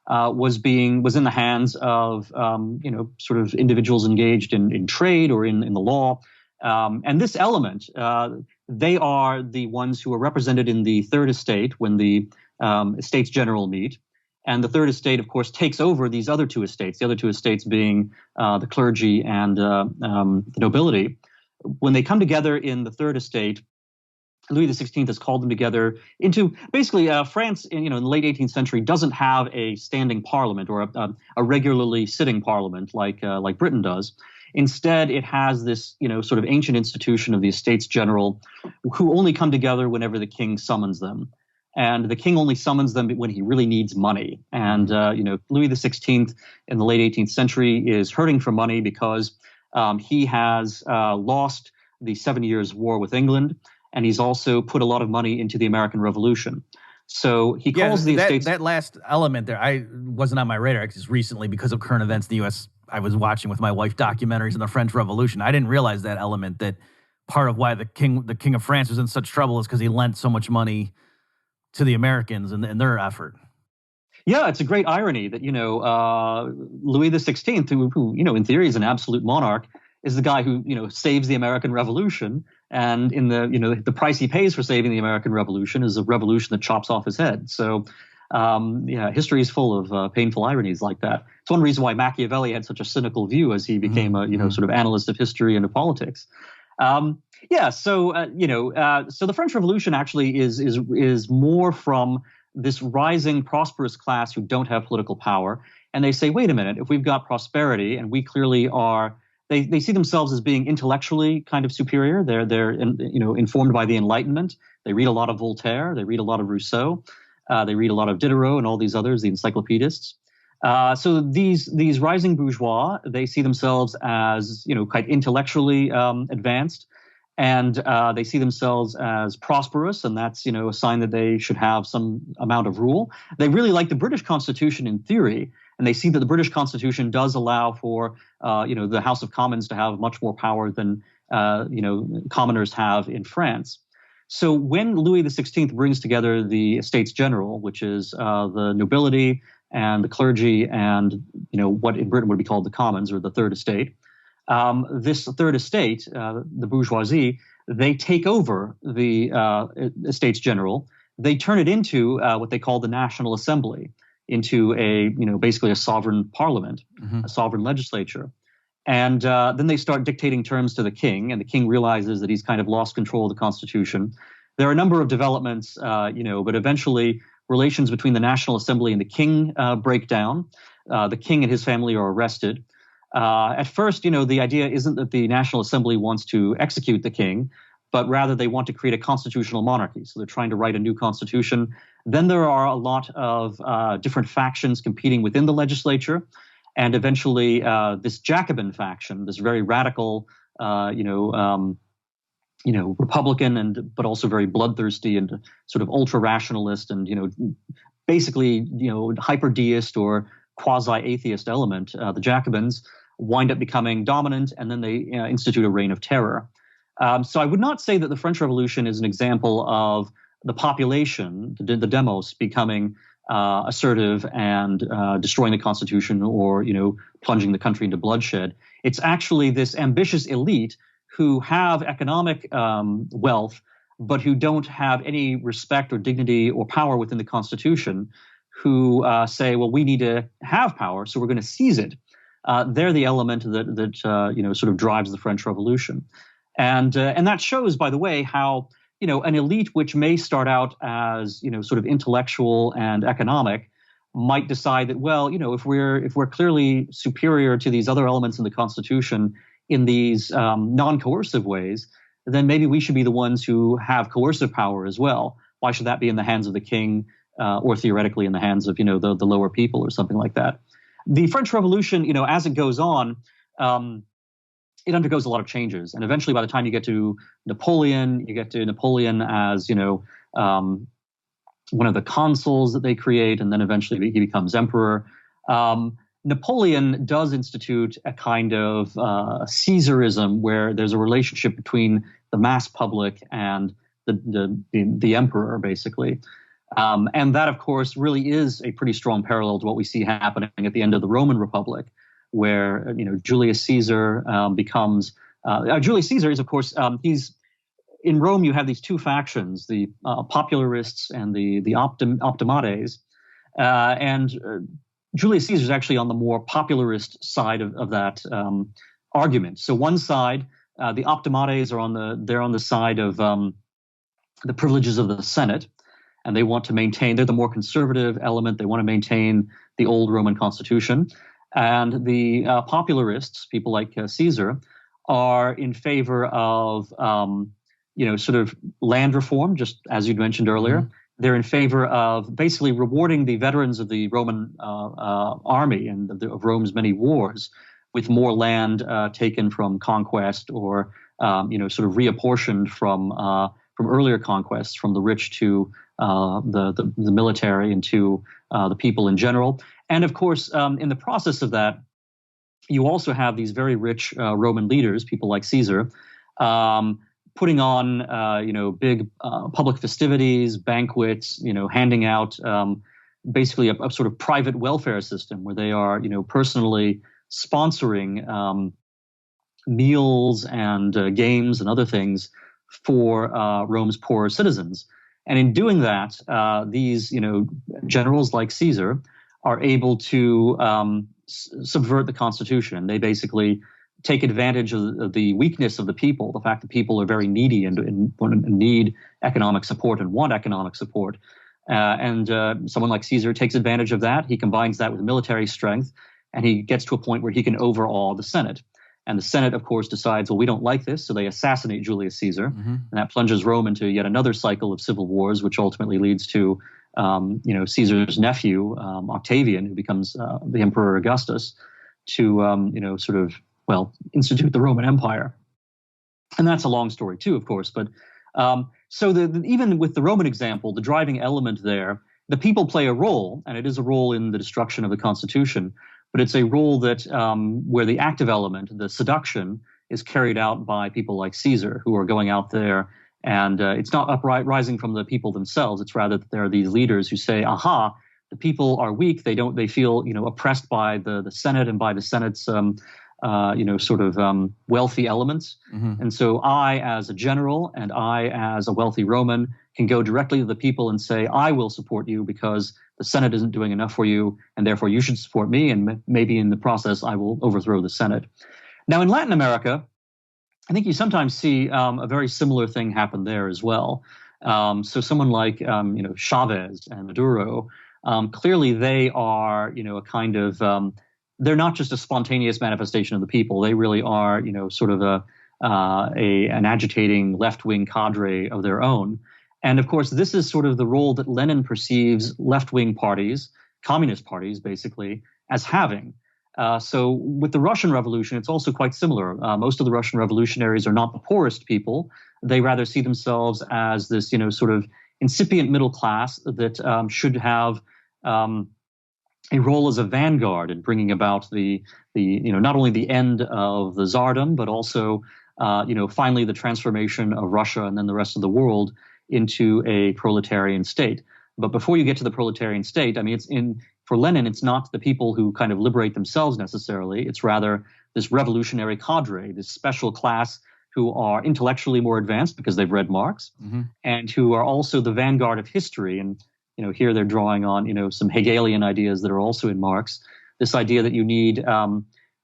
was in the hands of sort of individuals engaged in trade or in the law. And this element, they are the ones who are represented in the Third Estate when the Estates General meet. And the Third Estate, of course, takes over these other two estates, the other two estates being the clergy and the nobility. when they come together in the Third Estate, Louis XVI has called them together into basically France. In the late 18th century doesn't have a standing parliament or a regularly sitting parliament like Britain does. Instead, it has this sort of ancient institution of the Estates General, who only come together whenever the king summons them. And the king only summons them when he really needs money. And, Louis XVI in the late 18th century is hurting for money because he has lost the 7 Years' War with England, and he's also put a lot of money into the American Revolution. So he calls the estates. That last element there, I wasn't on my radar because recently, because of current events in the U.S., I was watching with my wife documentaries on the French Revolution. I didn't realize that element, that part of why the king of France was in such trouble is because he lent so much money to the Americans in their effort. Yeah, it's a great irony that Louis XVI, who in theory is an absolute monarch, is the guy who saves the American Revolution, and in the price he pays for saving the American Revolution is a revolution that chops off his head. So history is full of painful ironies like that. It's one reason why Machiavelli had such a cynical view as he became a sort of analyst of history and of politics. So the French Revolution actually is more from this rising prosperous class who don't have political power, and they say, wait a minute, if we've got prosperity and we clearly are. They see themselves as being intellectually kind of superior. They're informed by the Enlightenment. They read a lot of Voltaire. They read a lot of Rousseau. They read a lot of Diderot and all these others, the encyclopedists. So these rising bourgeois, they see themselves as quite intellectually advanced, and they see themselves as prosperous, and that's a sign that they should have some amount of rule. They really like the British Constitution in theory. And they see that the British Constitution does allow for, the House of Commons to have much more power than, commoners have in France. So when Louis XVI brings together the Estates General, which is the nobility and the clergy and, what in Britain would be called the Commons or the Third Estate, this Third Estate, the bourgeoisie, they take over the Estates General. They turn it into what they call the National Assembly, into basically a sovereign parliament, a sovereign legislature. And then they start dictating terms to the king, and the king realizes that he's kind of lost control of the Constitution. There are a number of developments, but eventually relations between the National Assembly and the king break down. The king and his family are arrested. At first, the idea isn't that the National Assembly wants to execute the king, but rather they want to create a constitutional monarchy. So they're trying to write a new constitution. Then there are a lot of different factions competing within the legislature. And eventually this Jacobin faction, this very radical, Republican but also very bloodthirsty and sort of ultra-rationalist and, basically, hyper-deist or quasi-atheist element, the Jacobins, wind up becoming dominant, and then they institute a reign of terror. So I would not say that the French Revolution is an example of the population, the demos, becoming assertive and destroying the Constitution or, plunging the country into bloodshed. It's actually this ambitious elite who have economic wealth, but who don't have any respect or dignity or power within the Constitution, who say, well, we need to have power, so we're going to seize it. They're the element that sort of drives the French Revolution. And that shows, by the way, how an elite which may start out as sort of intellectual and economic might decide that, well, if we're clearly superior to these other elements in the Constitution in these non-coercive ways, then maybe we should be the ones who have coercive power as well. Why should that be in the hands of the king or theoretically in the hands of the lower people or something like that? The French Revolution, as it goes on, it undergoes a lot of changes. And eventually, by the time you get to Napoleon, as, one of the consuls that they create, and then eventually he becomes emperor. Napoleon does institute a kind of Caesarism where there's a relationship between the mass public and the emperor, basically. And that, of course, really is a pretty strong parallel to what we see happening at the end of the Roman Republic, where Julius Caesar becomes Julius Caesar is, of course, he's in Rome. You have these two factions, the popularists and the optimates, and Julius Caesar is actually on the more popularist side of that argument. So one side the optimates are they're on the side of the privileges of the Senate, and they want to maintain. They're the more conservative element. They want to maintain the old Roman constitution, and the popularists, people like Caesar, are in favor of sort of land reform, just as you'd mentioned earlier. Mm-hmm. They're in favor of basically rewarding the veterans of the Roman army and of Rome's many wars with more land taken from conquest or sort of reapportioned from earlier conquests, from the rich to the military and to the people in general. And of course, in the process of that, you also have these very rich Roman leaders, people like Caesar, putting on big public festivities, banquets, handing out basically a sort of private welfare system where they are personally sponsoring meals and games and other things for Rome's poorer citizens. And in doing that, these generals like Caesar are able to subvert the constitution. They basically take advantage of the weakness of the people, the fact that people are very needy and need economic support and want economic support. And someone like Caesar takes advantage of that. He combines that with military strength, and he gets to a point where he can overawe the Senate. And the Senate, of course, decides, well, we don't like this, so they assassinate Julius Caesar. Mm-hmm. And that plunges Rome into yet another cycle of civil wars, which ultimately leads to Caesar's nephew, Octavian, who becomes the Emperor Augustus, to institute the Roman Empire. And that's a long story too, of course. But even with the Roman example, the driving element there, the people play a role, and it is a role in the destruction of the Constitution. But it's a role that where the active element, the seduction, is carried out by people like Caesar, who are going out there, and it's not uprising from the people themselves. It's rather that there are these leaders who say, "Aha, the people are weak. They feel oppressed by the Senate and by the Senate's wealthy elements. Mm-hmm. And so I, as a general, and I, as a wealthy Roman, can go directly to the people and say, I will support you because the Senate isn't doing enough for you, and therefore you should support me, and maybe in the process I will overthrow the Senate." Now, in Latin America, I think you sometimes see a very similar thing happen there as well. So someone like Chavez and Maduro, clearly they are a kind of they're not just a spontaneous manifestation of the people. They really are sort of an agitating left-wing cadre of their own. And of course, this is sort of the role that Lenin perceives left-wing parties, communist parties basically, as having. So with the Russian Revolution, it's also quite similar. Most of the Russian revolutionaries are not the poorest people. They rather see themselves as this, sort of incipient middle class that should have a role as a vanguard in bringing about the not only the end of the Tsardom, but also finally the transformation of Russia and then the rest of the world into a proletarian state. But before you get to the proletarian state, I mean, for Lenin, it's not the people who kind of liberate themselves necessarily. It's rather this revolutionary cadre, this special class who are intellectually more advanced because they've read Marx, mm-hmm. and who are also the vanguard of history. And here they're drawing on some Hegelian ideas that are also in Marx. This idea that you need,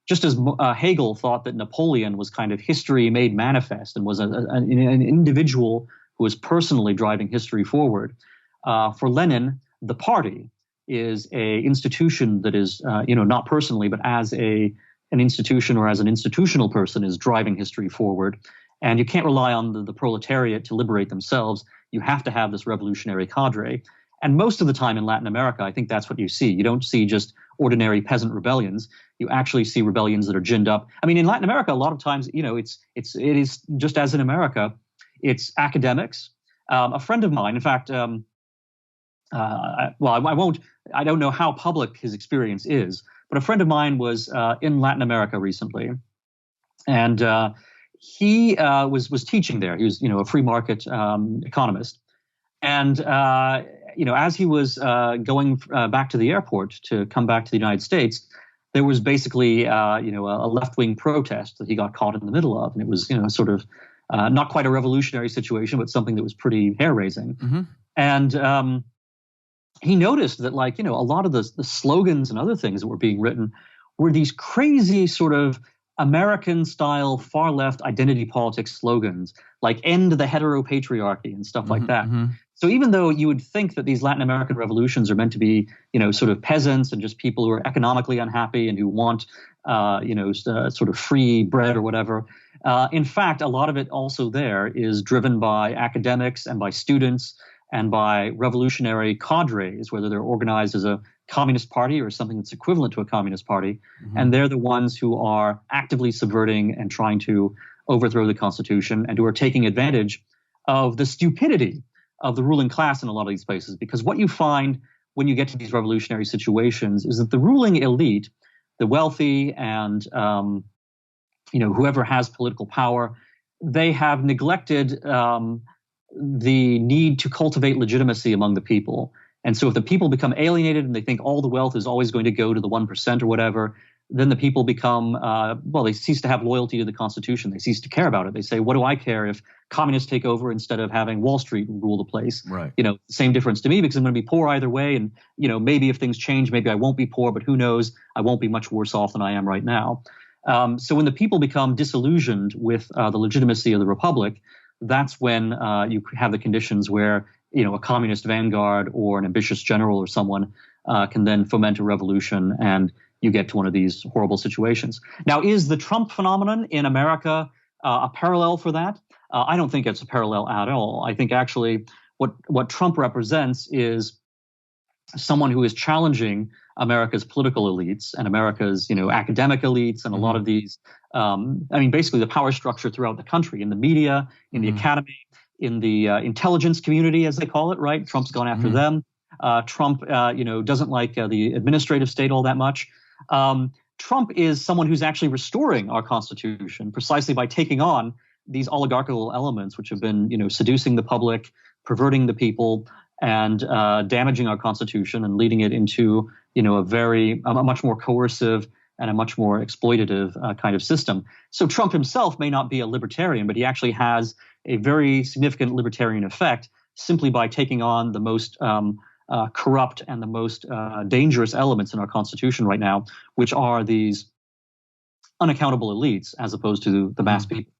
just as Hegel thought that Napoleon was kind of history made manifest and was an individual who was personally driving history forward. For Lenin, the party is a institution that is, not personally, but as an institution or as an institutional person is driving history forward. And you can't rely on the proletariat to liberate themselves. You have to have this revolutionary cadre. And most of the time in Latin America, I think that's what you see. You don't see just ordinary peasant rebellions. You actually see rebellions that are ginned up. I mean, in Latin America, a lot of times, it is just as in America, it's academics. A friend of mine, in fact, I don't know how public his experience is, but a friend of mine was in Latin America recently, and he was teaching there. He was, a free market economist, and as he was going back to the airport to come back to the United States, there was basically a left-wing protest that he got caught in the middle of, and it was sort of not quite a revolutionary situation, but something that was pretty hair-raising, mm-hmm. And he noticed that, a lot of the slogans and other things that were being written were these crazy sort of American-style far-left identity politics slogans like "end the heteropatriarchy" and stuff like that. So even though you would think that these Latin American revolutions are meant to be, sort of peasants and just people who are economically unhappy and who want, sort of free bread or whatever, in fact, a lot of it also there is driven by academics and by students and by revolutionary cadres, whether they're organized as a communist party or something that's equivalent to a communist party. And they're the ones who are actively subverting and trying to overthrow the Constitution and who are taking advantage of the stupidity of the ruling class in a lot of these places. Because what you find when you get to these revolutionary situations is that the ruling elite, the wealthy and whoever has political power, they have neglected the need to cultivate legitimacy among the people. And so if the people become alienated and they think all the wealth is always going to go to the 1% or whatever, then the people become, they cease to have loyalty to the Constitution. They cease to care about it. They say, what do I care if communists take over instead of having Wall Street rule the place? Right. Same difference to me because I'm going to be poor either way. And, maybe if things change, maybe I won't be poor, but who knows? I won't be much worse off than I am right now. So when the people become disillusioned with the legitimacy of the republic, that's when you have the conditions where, a communist vanguard or an ambitious general or someone can then foment a revolution and you get to one of these horrible situations. Now, is the Trump phenomenon in America a parallel for that? I don't think it's a parallel at all. I think actually what Trump represents is someone who is challenging America's political elites and America's, academic elites and a lot of these, basically the power structure throughout the country, in the media, in the academy, in the intelligence community, as they call it, right? Trump's gone after them. Trump, doesn't like the administrative state all that much. Trump is someone who's actually restoring our Constitution precisely by taking on these oligarchical elements, which have been, seducing the public, perverting the people, and damaging our Constitution and leading it into, a much more coercive and a much more exploitative kind of system. So Trump himself may not be a libertarian, but he actually has a very significant libertarian effect simply by taking on the most corrupt and the most dangerous elements in our Constitution right now, which are these unaccountable elites as opposed to the mass people.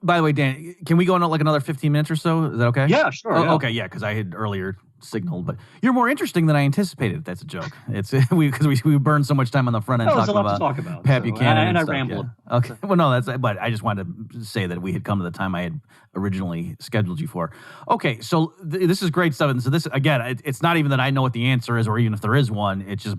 By the way, Dan, can we go on like another 15 minutes or so? Is that okay? Yeah, sure. Oh, yeah. Okay, yeah, because I had earlier signaled, but you're more interesting than I anticipated. That's a joke. It's because we burned so much time on the front end talking about Pat Buchanan and I stuff, rambled. Yeah. Okay, well, no, but I just wanted to say that we had come to the time I had originally scheduled you for. Okay, so this is great stuff, and so this again, it's not even that I know what the answer is, or even if there is one. It's just,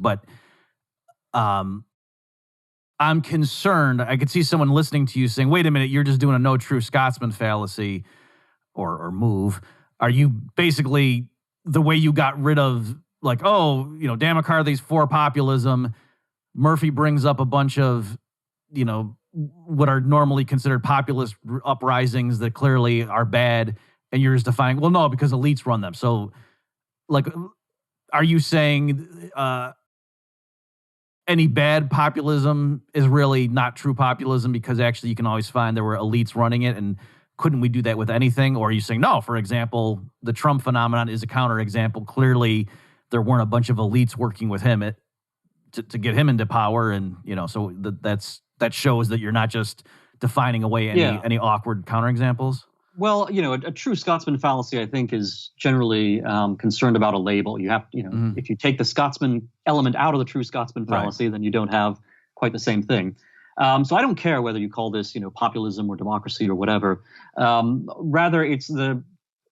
I'm concerned. I could see someone listening to you saying, wait a minute, you're just doing a no true Scotsman fallacy or move. Are you basically the way you got rid of, like, Dan McCarthy's for populism, Murphy brings up a bunch of, what are normally considered populist uprisings that clearly are bad, and you're just defying, well, no, because elites run them. So, like, are you saying any bad populism is really not true populism because actually you can always find there were elites running it, and couldn't we do that with anything? Or are you saying, no, for example, the Trump phenomenon is a counterexample. Clearly there weren't a bunch of elites working with him to get him into power, and so that shows that you're not just defining away any awkward counterexamples? Well, a true Scotsman fallacy, I think, is generally concerned about a label. You have, if you take the Scotsman element out of the true Scotsman fallacy, then you don't have quite the same thing. So I don't care whether you call this, populism or democracy or whatever. Rather, it's the,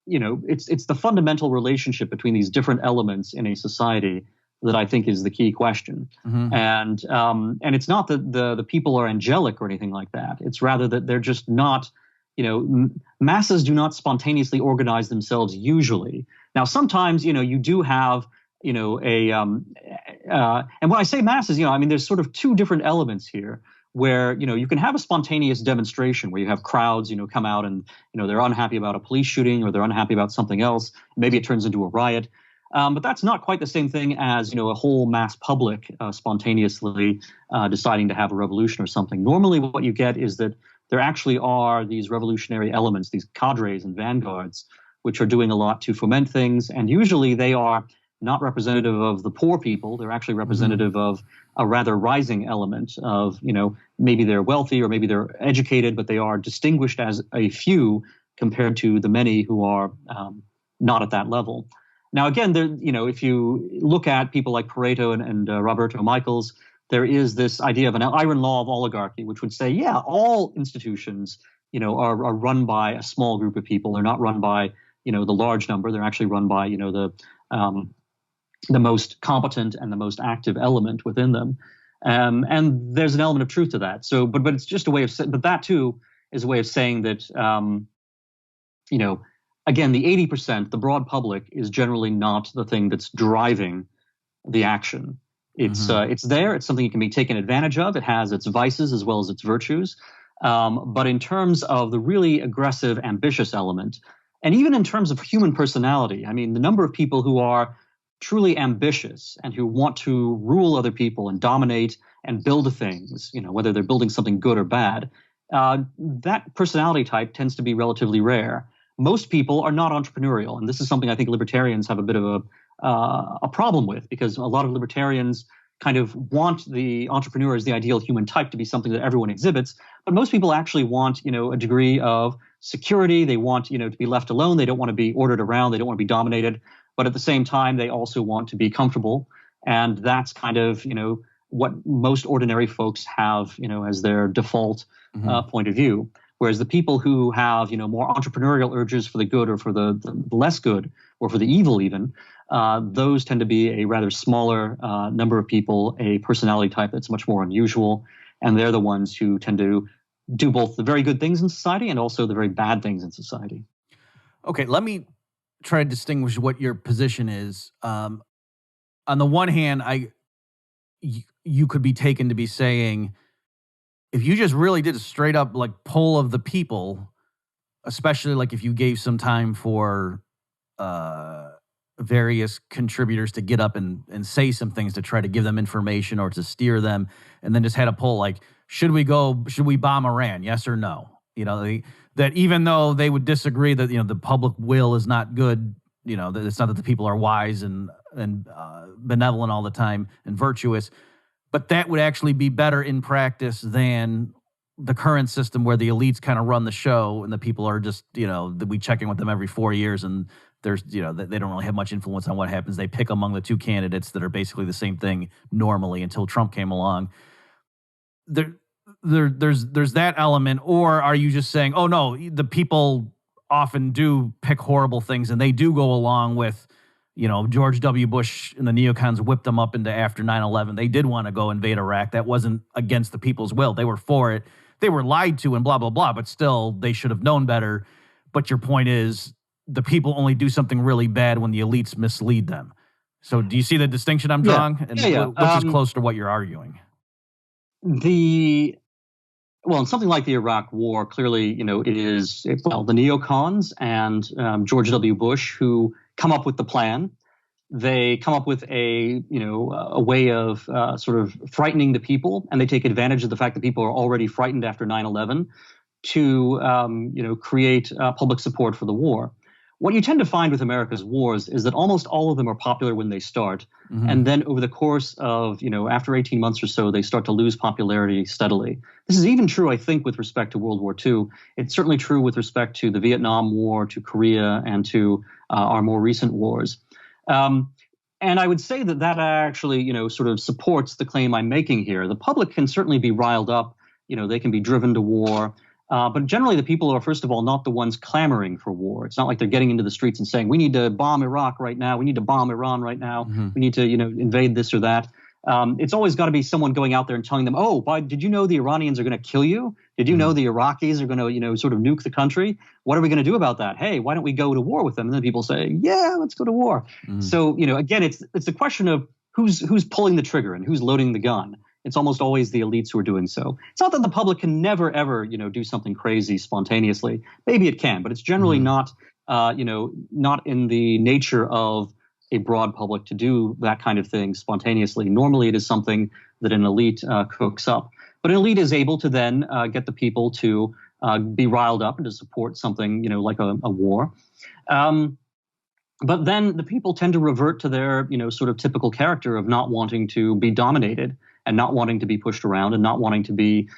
it's the fundamental relationship between these different elements in a society that I think is the key question. And it's not that the people are angelic or anything like that. It's rather that they're just not. Masses do not spontaneously organize themselves usually. Now, sometimes, you do have, and when I say masses, there's sort of two different elements here where, you can have a spontaneous demonstration where you have crowds, come out and, they're unhappy about a police shooting or they're unhappy about something else. Maybe it turns into a riot. But that's not quite the same thing as, a whole mass public spontaneously deciding to have a revolution or something. Normally what you get is that there actually are these revolutionary elements, these cadres and vanguards, which are doing a lot to foment things. And usually they are not representative of the poor people. They're actually representative of a rather rising element of, maybe they're wealthy or maybe they're educated, but they are distinguished as a few compared to the many who are not at that level. Now, again, if you look at people like Pareto and Roberto Michaels, there is this idea of an iron law of oligarchy, which would say, yeah, all institutions, are run by a small group of people. They're not run by, the large number. They're actually run by, the most competent and the most active element within them. And there's an element of truth to that. So, but it's just a way of, but that too is a way of saying that, again, the 80%, the broad public, is generally not the thing that's driving the action. It's there. It's something that can be taken advantage of. It has its vices as well as its virtues. But in terms of the really aggressive, ambitious element, and even in terms of human personality, I mean, the number of people who are truly ambitious and who want to rule other people and dominate and build things, whether they're building something good or bad, that personality type tends to be relatively rare. Most people are not entrepreneurial, and this is something I think libertarians have a bit of a problem with, because a lot of libertarians kind of want the entrepreneur as the ideal human type to be something that everyone exhibits, but most people actually want, a degree of security. They want, to be left alone. They don't want to be ordered around. They don't want to be dominated, but at the same time, they also want to be comfortable, and that's kind of, what most ordinary folks have, as their default point of view. Whereas the people who have, more entrepreneurial urges for the good or for the less good or for the evil even, those tend to be a rather smaller number of people, a personality type that's much more unusual. And they're the ones who tend to do both the very good things in society and also the very bad things in society. Okay, let me try to distinguish what your position is. On the one hand, you could be taken to be saying, if you just really did a straight up like poll of the people, especially like if you gave some time for various contributors to get up and say some things to try to give them information or to steer them, and then just had a poll like, should we bomb Iran? Yes or no? That even though they would disagree that, the public will is not good, that it's not that the people are wise and benevolent all the time and virtuous, but that would actually be better in practice than the current system where the elites kind of run the show and the people are just, we check in with them every 4 years and there's, they don't really have much influence on what happens. They pick among the two candidates that are basically the same thing normally until Trump came along. There's that element, or are you just saying, oh no, the people often do pick horrible things and they do go along with, George W. Bush and the neocons whipped them up into after 9/11. They did want to go invade Iraq. That wasn't against the people's will. They were for it. They were lied to and blah, blah, blah, but still they should have known better. But your point is the people only do something really bad when the elites mislead them. So do you see the distinction I'm drawing? Yeah. Which is close to what you're arguing? Well, in something like the Iraq War, clearly, it is, the neocons and George W. Bush who come up with the plan. They come up with a way of sort of frightening the people, and they take advantage of the fact that people are already frightened after 9/11 to, create public support for the war. What you tend to find with America's wars is that almost all of them are popular when they start. And then over the course of, after 18 months or so, they start to lose popularity steadily. This is even true, I think, with respect to World War II. It's certainly true with respect to the Vietnam War, to Korea, and to our more recent wars. And I would say that actually, sort of supports the claim I'm making here. The public can certainly be riled up. They can be driven to war. But generally, the people are, first of all, not the ones clamoring for war. It's not like they're getting into the streets and saying, we need to bomb Iraq right now. We need to bomb Iran right now. We need to, invade this or that. It's always got to be someone going out there and telling them, oh, did you know the Iranians are going to kill you? Did you know the Iraqis are going to, sort of nuke the country? What are we going to do about that? Hey, why don't we go to war with them? And then people say, yeah, let's go to war. So, again, it's a question of who's pulling the trigger and who's loading the gun. It's almost always the elites who are doing so. It's not that the public can never, ever, do something crazy spontaneously. Maybe it can, but it's generally not in the nature of a broad public to do that kind of thing spontaneously. Normally, it is something that an elite cooks up. But an elite is able to then get the people to be riled up and to support something, like a war. But then the people tend to revert to their, sort of typical character of not wanting to be dominated and not wanting to be pushed around and not wanting to be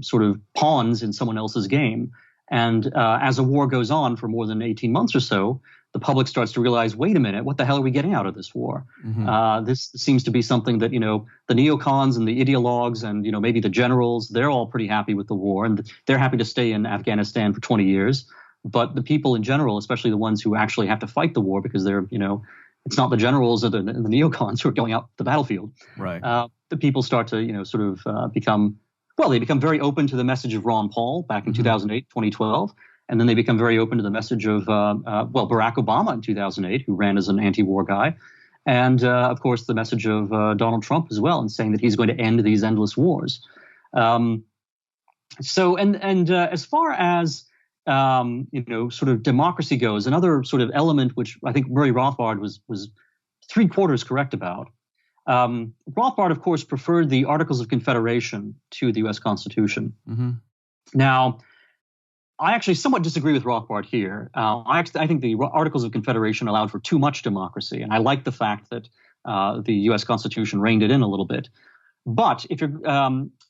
sort of pawns in someone else's game. And as a war goes on for more than 18 months or so, the public starts to realize, wait a minute, what the hell are we getting out of this war? This seems to be something that, the neocons and the ideologues and, maybe the generals, they're all pretty happy with the war and they're happy to stay in Afghanistan for 20 years. But the people in general, especially the ones who actually have to fight the war because they're, it's not the generals or the neocons who are going out the battlefield. Right. The people start to, sort of become very open to the message of Ron Paul back in 2008, 2012. And then they become very open to the message of, Barack Obama in 2008, who ran as an anti-war guy. And, of course, the message of Donald Trump as well, and saying that he's going to end these endless wars. As far as, sort of democracy goes, another sort of element which I think Murray Rothbard was 3/4 correct about. Rothbard, of course, preferred the Articles of Confederation to the U.S. Constitution. Now, I actually somewhat disagree with Rothbard here. I think the Articles of Confederation allowed for too much democracy, and I like the fact that the U.S. Constitution reined it in a little bit. But if you're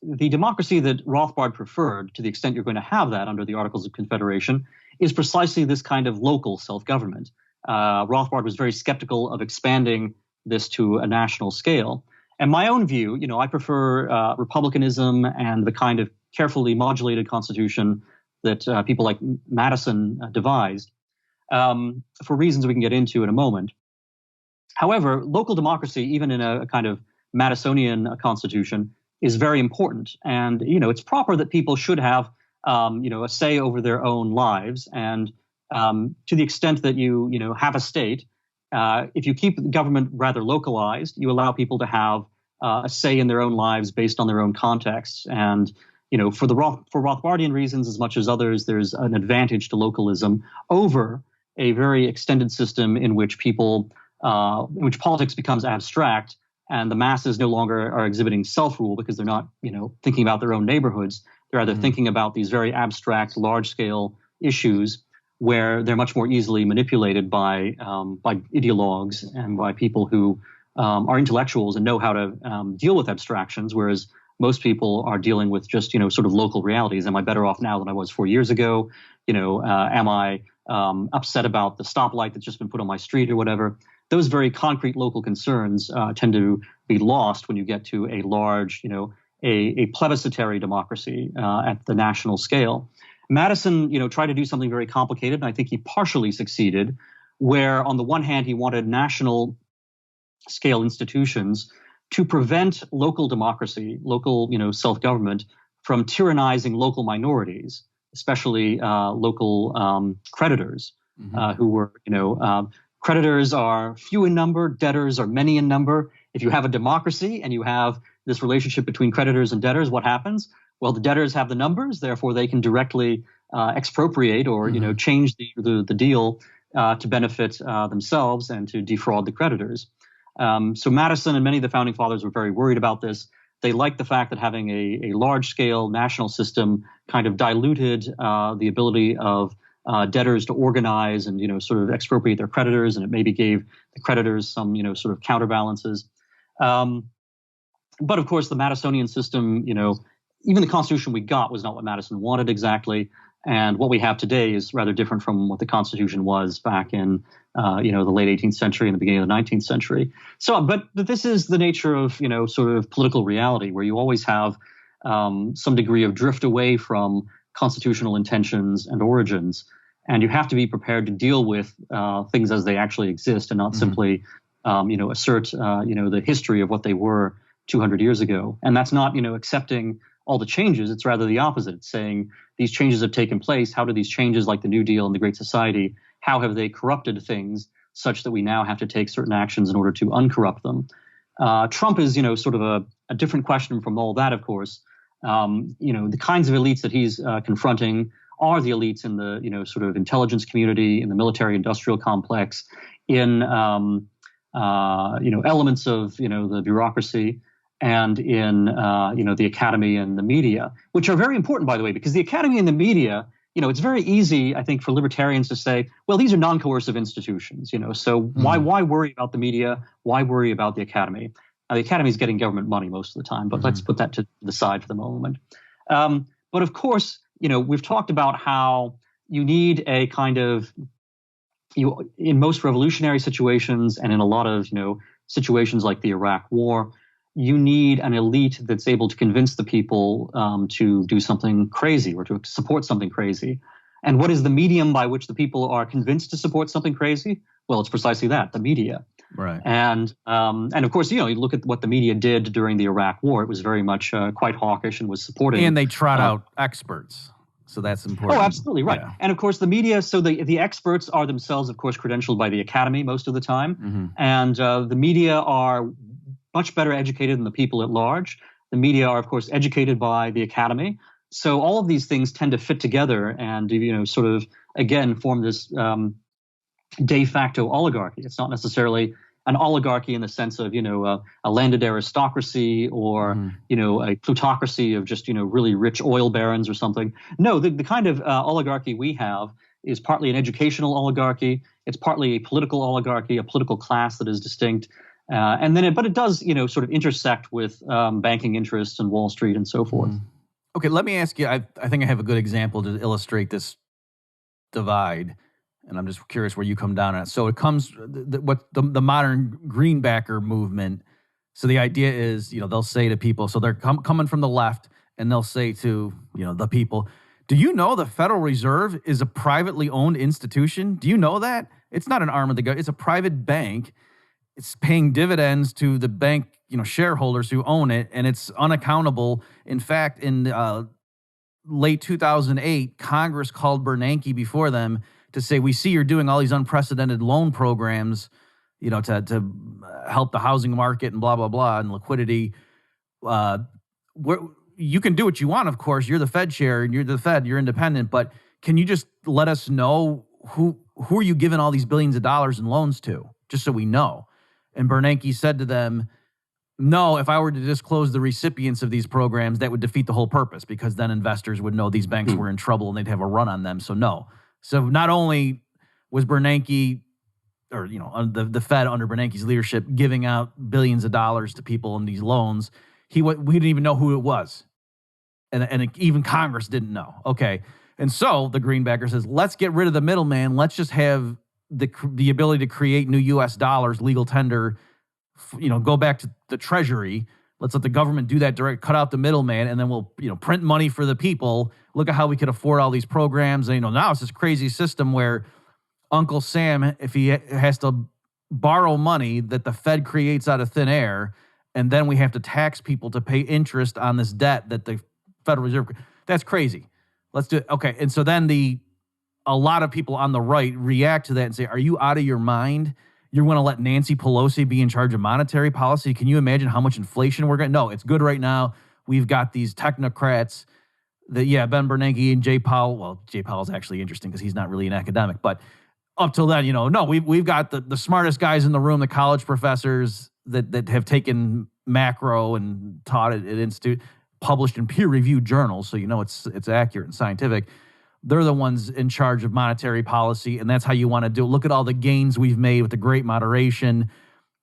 the democracy that Rothbard preferred, to the extent you're going to have that under the Articles of Confederation, is precisely this kind of local self-government. Rothbard was very skeptical of expanding this to a national scale. And my own view, I prefer republicanism and the kind of carefully modulated constitution that people like Madison devised for reasons we can get into in a moment. However, local democracy, even in a kind of Madisonian constitution, is very important. And, it's proper that people should have, a say over their own lives. And to the extent that you have a state, if you keep the government rather localized, you allow people to have a say in their own lives based on their own contexts. And, for Rothbardian reasons, as much as others, there's an advantage to localism over a very extended system in which politics becomes abstract and the masses no longer are exhibiting self-rule because they're not, thinking about their own neighborhoods. They're either thinking about these very abstract, large-scale issues where they're much more easily manipulated by ideologues and by people who are intellectuals and know how to deal with abstractions, whereas most people are dealing with just, sort of local realities. Am I better off now than I was 4 years ago? Am I upset about the stoplight that's just been put on my street or whatever? Those very concrete local concerns tend to be lost when you get to a large, a plebiscitary democracy at the national scale. Madison, tried to do something very complicated, and I think he partially succeeded, where on the one hand, he wanted national scale institutions to prevent local democracy, local, self-government from tyrannizing local minorities, especially local creditors who were, creditors are few in number, debtors are many in number. If you have a democracy and you have this relationship between creditors and debtors, what happens? Well, the debtors have the numbers, therefore they can directly expropriate or change the deal to benefit themselves and to defraud the creditors. So Madison and many of the founding fathers were very worried about this. They liked the fact that having a large-scale national system kind of diluted the ability of debtors to organize and sort of expropriate their creditors, and it maybe gave the creditors some sort of counterbalances. But of course, the Madisonian system, even the Constitution we got was not what Madison wanted exactly. And what we have today is rather different from what the Constitution was back in, the late 18th century and the beginning of the 19th century. So, but this is the nature of, sort of political reality, where you always have some degree of drift away from constitutional intentions and origins. And you have to be prepared to deal with things as they actually exist and not simply, assert, the history of what they were 200 years ago. And that's not, accepting all the changes. It's rather the opposite. It's saying these changes have taken place. How do these changes, like the New Deal and the Great Society, how have they corrupted things such that we now have to take certain actions in order to uncorrupt them? Trump is, sort of a different question from all that, of course. The kinds of elites that he's confronting are the elites in the, sort of intelligence community, in the military-industrial complex, in, elements of, the bureaucracy, and in, the academy and the media, which are very important, by the way, because the academy and the media it's very easy, I think, for libertarians to say, well, these are non-coercive institutions, so why worry about the media? Why worry about the academy? The academy is getting government money most of the time, but let's put that to the side for the moment. But of course, we've talked about how you need a kind of, in most revolutionary situations and in a lot of, situations like the Iraq War, you need an elite that's able to convince the people to do something crazy or to support something crazy. And what is the medium by which the people are convinced to support something crazy? Well, it's precisely that, the media. Right. And of course, you look at what the media did during the Iraq War. It was very much quite hawkish and was supporting. And they trot out experts. So that's important. Oh, absolutely, right. Yeah. And of course, the media, so the experts are themselves, of course, credentialed by the academy most of the time. And the media are much better educated than the people at large. The media are, of course, educated by the academy. So all of these things tend to fit together and, sort of, again, form this de facto oligarchy. It's not necessarily an oligarchy in the sense of, a landed aristocracy or, a plutocracy of just, really rich oil barons or something. No, the kind of oligarchy we have is partly an educational oligarchy. It's partly a political oligarchy, a political class that is distinct. But it does, sort of intersect with banking interests and Wall Street and so forth. Okay, let me ask you, I think I have a good example to illustrate this divide. And I'm just curious where you come down on it. So it comes, the modern greenbacker movement. So the idea is, they'll say to people, so they're coming from the left, and they'll say to, the people, do you know the Federal Reserve is a privately owned institution? Do you know that? It's not an arm of the government. It's a private bank. It's paying dividends to the bank, shareholders who own it, and it's unaccountable. In fact, in late 2008, Congress called Bernanke before them to say, we see you're doing all these unprecedented loan programs, to help the housing market and blah, blah, blah, and liquidity. You can do what you want, of course. You're the Fed chair, and you're the Fed, you're independent, but can you just let us know who are you giving all these billions of dollars in loans to, just so we know? And Bernanke said to them, no, if I were to disclose the recipients of these programs, that would defeat the whole purpose, because then investors would know these banks were in trouble and they'd have a run on them. So no. So not only was Bernanke, or the Fed under Bernanke's leadership, giving out billions of dollars to people in these loans, we didn't even know who it was, and even Congress didn't know. Okay, and so the greenbacker says, let's get rid of the middleman. Let's just have the ability to create new U.S. dollars, legal tender. Go back to the Treasury. Let's let the government do that direct, cut out the middleman, and then we'll, print money for the people. Look at how we could afford all these programs. And, now it's this crazy system where Uncle Sam, if he has to borrow money that the Fed creates out of thin air, and then we have to tax people to pay interest on this debt that the Federal Reserve, that's crazy. Let's do it. Okay. And so then a lot of people on the right react to that and say, are you out of your mind? You're going to let Nancy Pelosi be in charge of monetary policy? Can you imagine how much inflation we're getting? No, it's good right now. We've got these technocrats Ben Bernanke and Jay Powell. Well, Jay Powell's actually interesting because he's not really an academic. But up till then, no, we've got the smartest guys in the room, the college professors that have taken macro and taught at institute, published in peer-reviewed journals. So it's accurate and scientific. They're the ones in charge of monetary policy, and that's how you want to do it. Look at all the gains we've made with the Great Moderation.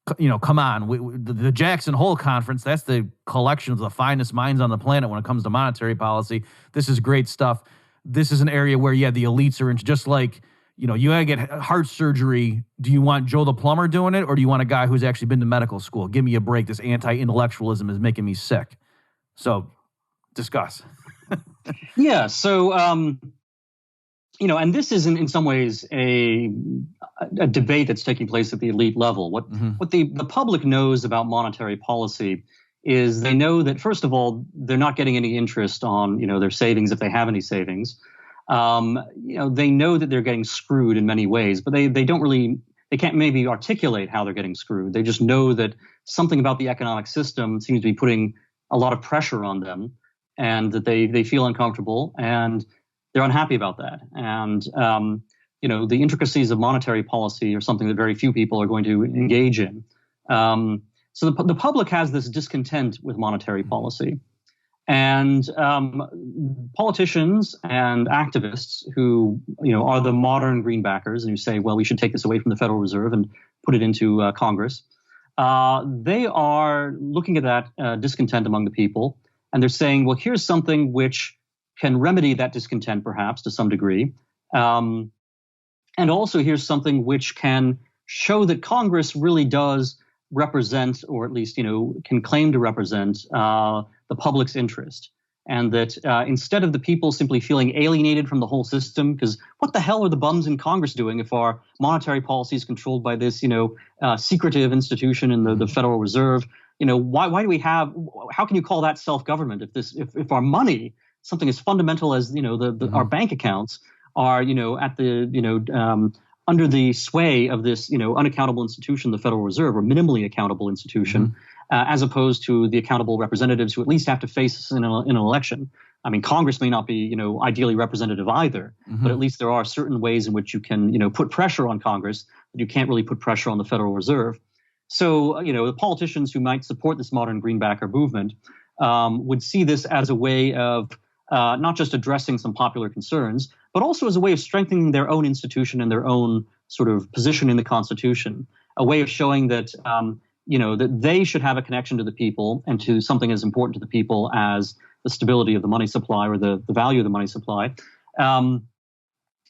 Come on. The Jackson Hole Conference, that's the collection of the finest minds on the planet when it comes to monetary policy. This is great stuff. This is an area where, the elites are in, just like, you got to get heart surgery. Do you want Joe the plumber doing it, or do you want a guy who's actually been to medical school? Give me a break. This anti-intellectualism is making me sick. So, discuss. Yeah, so... and this is in some ways a debate that's taking place at the elite level. What the public knows about monetary policy is they know that, first of all, they're not getting any interest on their savings if they have any savings. They know that they're getting screwed in many ways, but they can't maybe articulate how they're getting screwed. They just know that something about the economic system seems to be putting a lot of pressure on them, and that they feel uncomfortable and they're unhappy about that. And, the intricacies of monetary policy are something that very few people are going to engage in. So the public has this discontent with monetary policy. And politicians and activists who, are the modern greenbackers and who say, well, we should take this away from the Federal Reserve and put it into Congress, they are looking at that discontent among the people, and they're saying, well, here's something which can remedy that discontent perhaps to some degree. And also here's something which can show that Congress really does represent, or at least, can claim to represent the public's interest. And that instead of the people simply feeling alienated from the whole system, because what the hell are the bums in Congress doing if our monetary policy is controlled by this, secretive institution in the Federal Reserve? Why do we have? How can you call that self-government if our money, something as fundamental as our bank accounts, are at the under the sway of this unaccountable institution, the Federal Reserve, or minimally accountable institution, as opposed to the accountable representatives who at least have to face us in an election. I mean, Congress may not be ideally representative either, but at least there are certain ways in which you can put pressure on Congress that you can't really put pressure on the Federal Reserve. So the politicians who might support this modern greenbacker movement would see this as a way of not just addressing some popular concerns, but also as a way of strengthening their own institution and their own sort of position in the Constitution, a way of showing that, that they should have a connection to the people and to something as important to the people as the stability of the money supply or the value of the money supply. And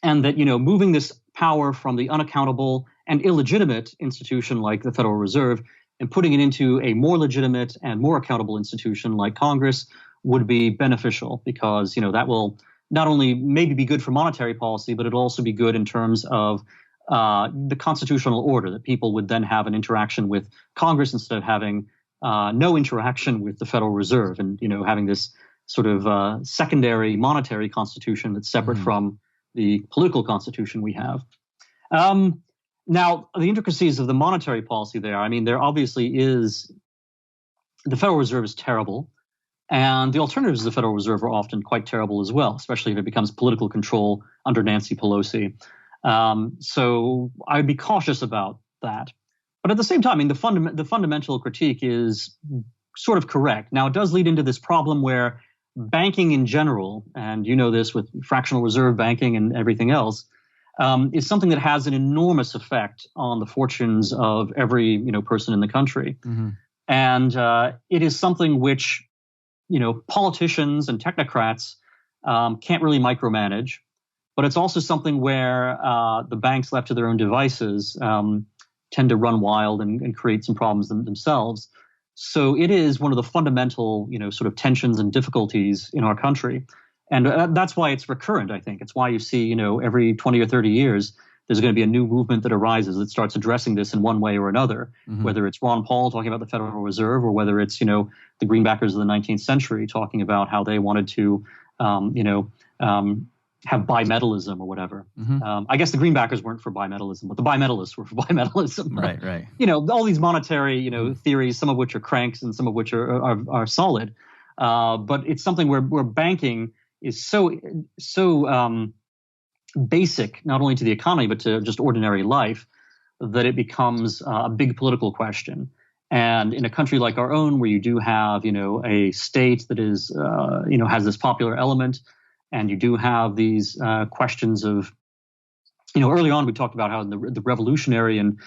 that, moving this power from the unaccountable and illegitimate institution like the Federal Reserve and putting it into a more legitimate and more accountable institution like Congress would be beneficial, because that will not only maybe be good for monetary policy, but it'll also be good in terms of the constitutional order, that people would then have an interaction with Congress instead of having no interaction with the Federal Reserve, and having this sort of secondary monetary constitution that's separate from the political constitution we have. Now, the intricacies of the monetary policy there, I mean, there obviously is, the Federal Reserve is terrible. And the alternatives to the Federal Reserve are often quite terrible as well, especially if it becomes political control under Nancy Pelosi. So I'd be cautious about that. But at the same time, I mean, the fundamental critique is sort of correct. Now, it does lead into this problem where banking in general, and this with fractional reserve banking and everything else, is something that has an enormous effect on the fortunes of every person in the country. And it is something which politicians and technocrats can't really micromanage, but it's also something where the banks left to their own devices tend to run wild and create some problems themselves. So it is one of the fundamental, sort of tensions and difficulties in our country. And that's why it's recurrent, I think. It's why you see, every 20 or 30 years, there's going to be a new movement that arises that starts addressing this in one way or another, whether it's Ron Paul talking about the Federal Reserve, or whether it's, the greenbackers of the 19th century talking about how they wanted to, have bimetallism or whatever. I guess the greenbackers weren't for bimetallism, but the bimetallists were for bimetallism. Right. All these monetary, theories, some of which are cranks and some of which are solid. But it's something where banking is so basic, not only to the economy, but to just ordinary life, that it becomes a big political question. And in a country like our own, where you do have, a state that is, has this popular element, and you do have these questions of, early on we talked about how in the revolutionary and,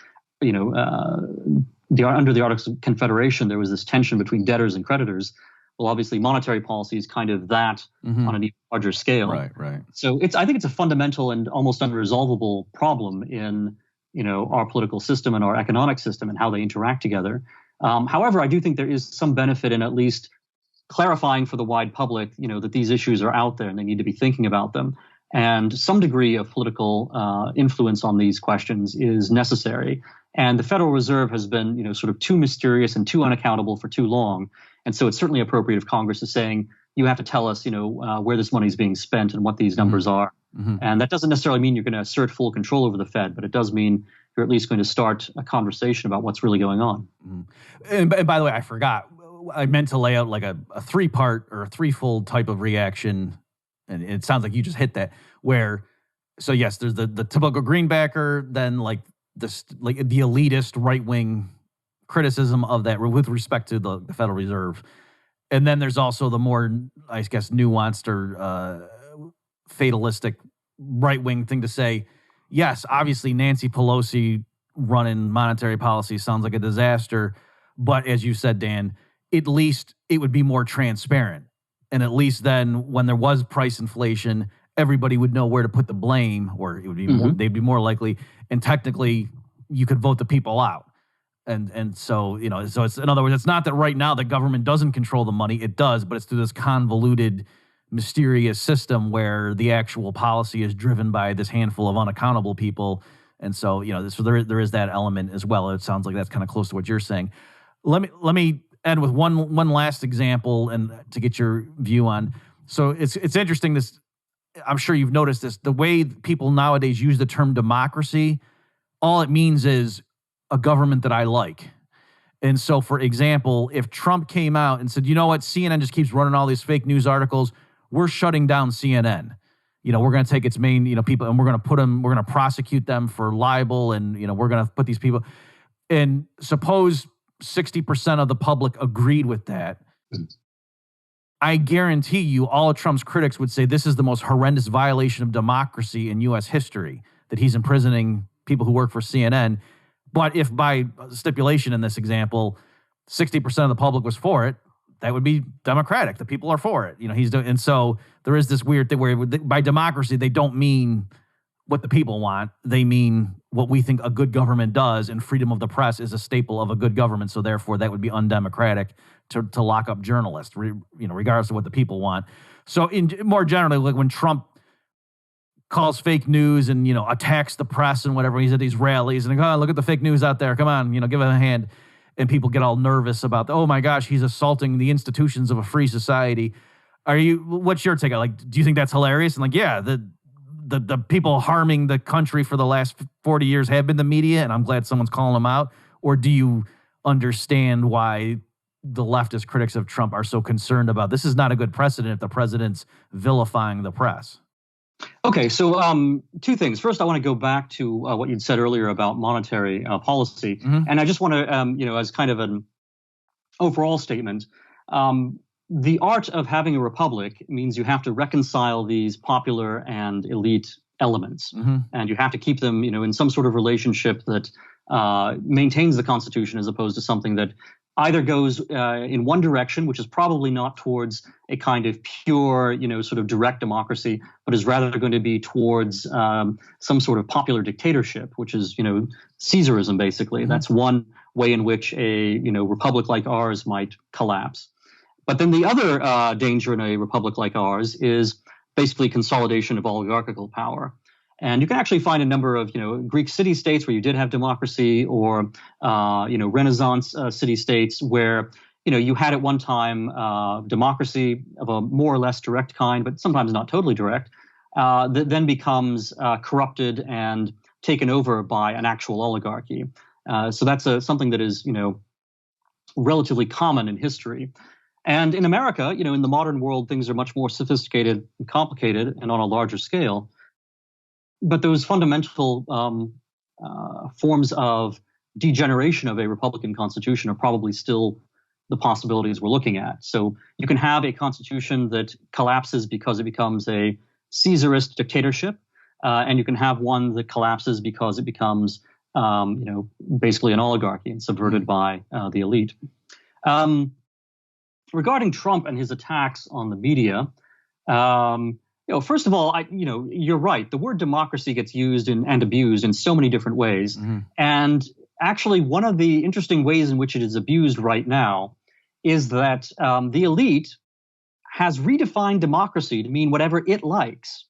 under the Articles of Confederation, there was this tension between debtors and creditors. Well, obviously, monetary policy is kind of that on an even larger scale. Right. So I think it's a fundamental and almost unresolvable problem in, our political system and our economic system and how they interact together. However, I do think there is some benefit in at least clarifying for the wide public, that these issues are out there and they need to be thinking about them. And some degree of political influence on these questions is necessary. And the Federal Reserve has been, sort of too mysterious and too unaccountable for too long. And so it's certainly appropriate if Congress is saying, you have to tell us, where this money is being spent and what these numbers are. And that doesn't necessarily mean you're going to assert full control over the Fed, but it does mean you're at least going to start a conversation about what's really going on. And by the way, I forgot. I meant to lay out like a three-part or a threefold type of reaction, and it sounds like you just hit that, where, so yes, there's the typical greenbacker, then like the elitist right-wing criticism of that with respect to the Federal Reserve. And then there's also the more, I guess, nuanced or fatalistic right-wing thing to say, yes, obviously Nancy Pelosi running monetary policy sounds like a disaster, but as you said, Dan, at least it would be more transparent. And at least then when there was price inflation, everybody would know where to put the blame, or it would be more, they'd be more likely, and technically you could vote the people out. And so, so it's, in other words, it's not that right now the government doesn't control the money. It does, but it's through this convoluted, mysterious system where the actual policy is driven by this handful of unaccountable people. And so, so there is that element as well. It sounds like that's kind of close to what you're saying. Let me end with one last example and to get your view on. So it's interesting, this, I'm sure you've noticed this, the way people nowadays use the term democracy, all it means is a government that I like. And so, for example, if Trump came out and said, you know what, CNN just keeps running all these fake news articles, we're shutting down CNN. We're going to take its main, people, and we're going to prosecute them for libel, and, we're going to put these people. And suppose 60% of the public agreed with that. I guarantee you all of Trump's critics would say this is the most horrendous violation of democracy in U.S. history, that he's imprisoning people who work for CNN. But if by stipulation in this example, 60% of the public was for it, that would be democratic. The people are for it. And so there is this weird thing where by democracy, they don't mean what the people want. They mean what we think a good government does, and freedom of the press is a staple of a good government. So therefore, that would be undemocratic to lock up journalists, regardless of what the people want. So more generally, like when Trump calls fake news and, attacks the press and whatever, he's at these rallies and look at the fake news out there. Come on, give him a hand. And people get all nervous about, oh my gosh, he's assaulting the institutions of a free society. What's your take on, like, do you think that's hilarious? And like, yeah, the people harming the country for the last 40 years have been the media, and I'm glad someone's calling them out. Or do you understand why the leftist critics of Trump are so concerned about this is not a good precedent if the president's vilifying the press? Okay, so two things. First, I want to go back to what you'd said earlier about monetary policy. And I just want to, as kind of an overall statement, the art of having a republic means you have to reconcile these popular and elite elements. And you have to keep them, in some sort of relationship that maintains the Constitution, as opposed to something that either goes in one direction, which is probably not towards a kind of pure, sort of direct democracy, but is rather going to be towards some sort of popular dictatorship, which is, Caesarism, basically. That's one way in which a, republic like ours might collapse. But then the other danger in a republic like ours is basically consolidation of oligarchical power. And you can actually find a number of, Greek city-states where you did have democracy, or, Renaissance city-states where, you had at one time democracy of a more or less direct kind, but sometimes not totally direct, that then becomes corrupted and taken over by an actual oligarchy. So that's something that is, relatively common in history. And in America, in the modern world, things are much more sophisticated and complicated and on a larger scale. But those fundamental forms of degeneration of a Republican constitution are probably still the possibilities we're looking at. So you can have a constitution that collapses because it becomes a Caesarist dictatorship, and you can have one that collapses because it becomes, basically an oligarchy and subverted by the elite. Regarding Trump and his attacks on the media, first of all, you're right. The word democracy gets used and abused in so many different ways. And actually, one of the interesting ways in which it is abused right now is that the elite has redefined democracy to mean whatever it likes.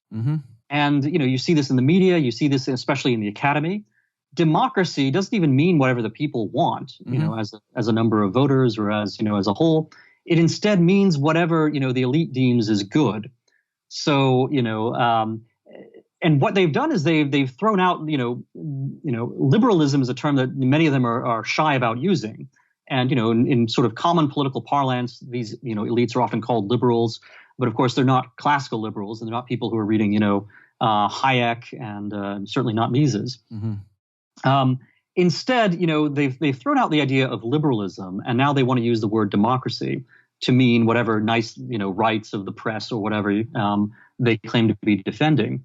And, you see this in the media. You see this especially in the academy. Democracy doesn't even mean whatever the people want, as a number of voters or as a whole. It instead means whatever, the elite deems is good. So, and what they've done is they've thrown out, liberalism is a term that many of them are shy about using. And, in sort of common political parlance, these, elites are often called liberals. But of course, they're not classical liberals, and they're not people who are reading, Hayek and certainly not Mises. Instead, they've thrown out the idea of liberalism, and now they want to use the word democracy. to mean whatever nice, rights of the press or whatever they claim to be defending.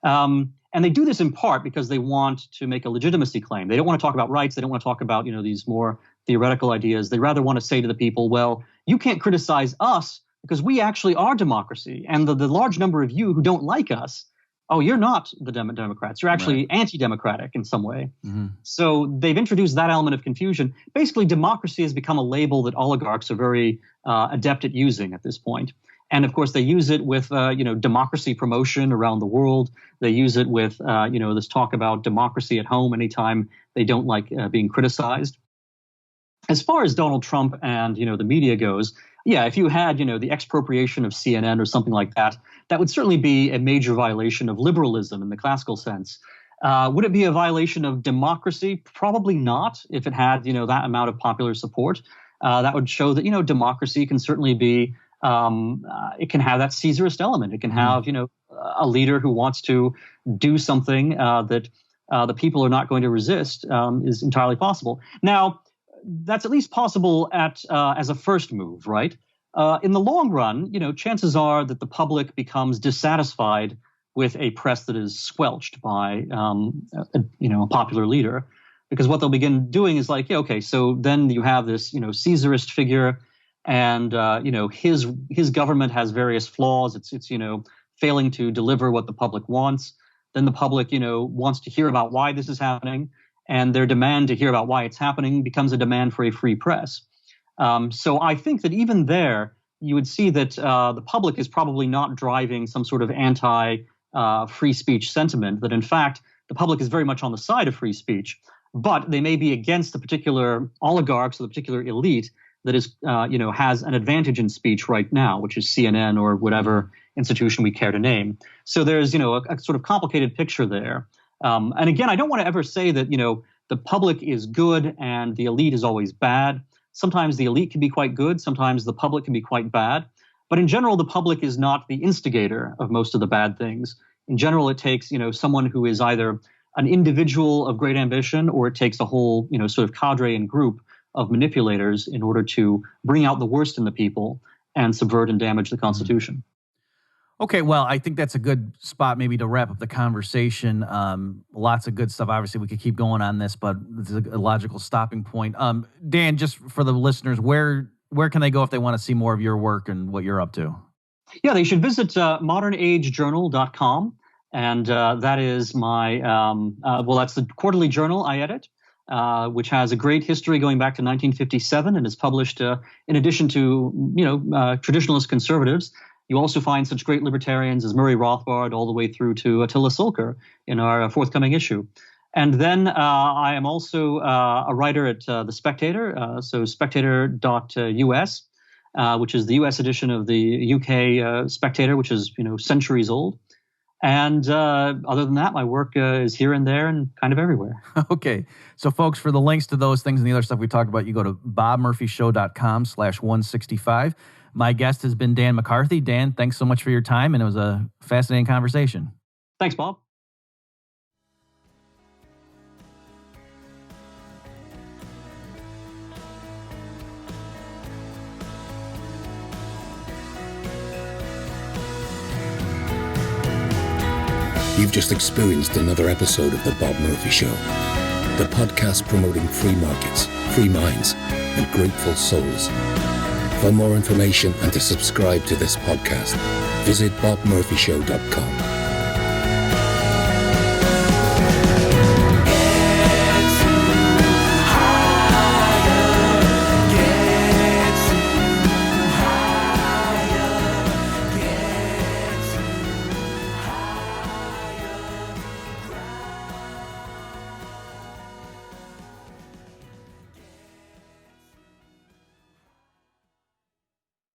And they do this in part because they want to make a legitimacy claim. They don't want to talk about rights. They don't want to talk about, these more theoretical ideas. They rather want to say to the people, well, you can't criticize us because we actually are democracy. And the large number of you who don't like us, oh, you're not the Democrats. You're actually anti-democratic in some way. Mm-hmm. So they've introduced that element of confusion. Basically, democracy has become a label that oligarchs are very adept at using at this point. And of course, they use it with, democracy promotion around the world. They use it with, this talk about democracy at home anytime they don't like being criticized. As far as Donald Trump and, the media goes, yeah, if you had, the expropriation of CNN or something like that, that would certainly be a major violation of liberalism in the classical sense. Would it be a violation of democracy? Probably not. If it had, that amount of popular support, that would show that, democracy can certainly be, it can have that Caesarist element. It can have, a leader who wants to do something that the people are not going to resist is entirely possible. Now, that's at least possible as a first move, right? In the long run, chances are that the public becomes dissatisfied with a press that is squelched by, a popular leader, because what they'll begin doing is like, okay, so then you have this, Caesarist figure, and his government has various flaws. It's failing to deliver what the public wants. Then the public, wants to hear about why this is happening. And their demand to hear about why it's happening becomes a demand for a free press. So I think that even there, you would see that the public is probably not driving some sort of anti-free speech sentiment, that in fact, the public is very much on the side of free speech, but they may be against the particular oligarchs or the particular elite that is, has an advantage in speech right now, which is CNN or whatever institution we care to name. So there's, a sort of complicated picture there. And again, I don't want to ever say that, the public is good and the elite is always bad. Sometimes the elite can be quite good. Sometimes the public can be quite bad. But in general, the public is not the instigator of most of the bad things. In general, it takes, someone who is either an individual of great ambition, or it takes a whole, sort of cadre and group of manipulators in order to bring out the worst in the people and subvert and damage the Constitution. Okay, well, I think that's a good spot maybe to wrap up the conversation. Lots of good stuff. Obviously, we could keep going on this, but this is a logical stopping point. Dan, just for the listeners, where can they go if they want to see more of your work and what you're up to? Yeah, they should visit modernagejournal.com. And that is my, that's the quarterly journal I edit, which has a great history going back to 1957 and is published in addition to, traditionalist conservatives. You also find such great libertarians as Murray Rothbard all the way through to Attila Sulker in our forthcoming issue. And then I am also a writer at The Spectator, so spectator.us, which is the US edition of the UK Spectator, which is, centuries old. And other than that, my work is here and there and kind of everywhere. Okay. So, folks, for the links to those things and the other stuff we talked about, you go to bobmurphyshow.com/165. My guest has been Dan McCarthy. Dan, thanks so much for your time, and it was a fascinating conversation. Thanks, Bob. You've just experienced another episode of The Bob Murphy Show, the podcast promoting free markets, free minds, and grateful souls. For more information and to subscribe to this podcast, visit bobmurphyshow.com.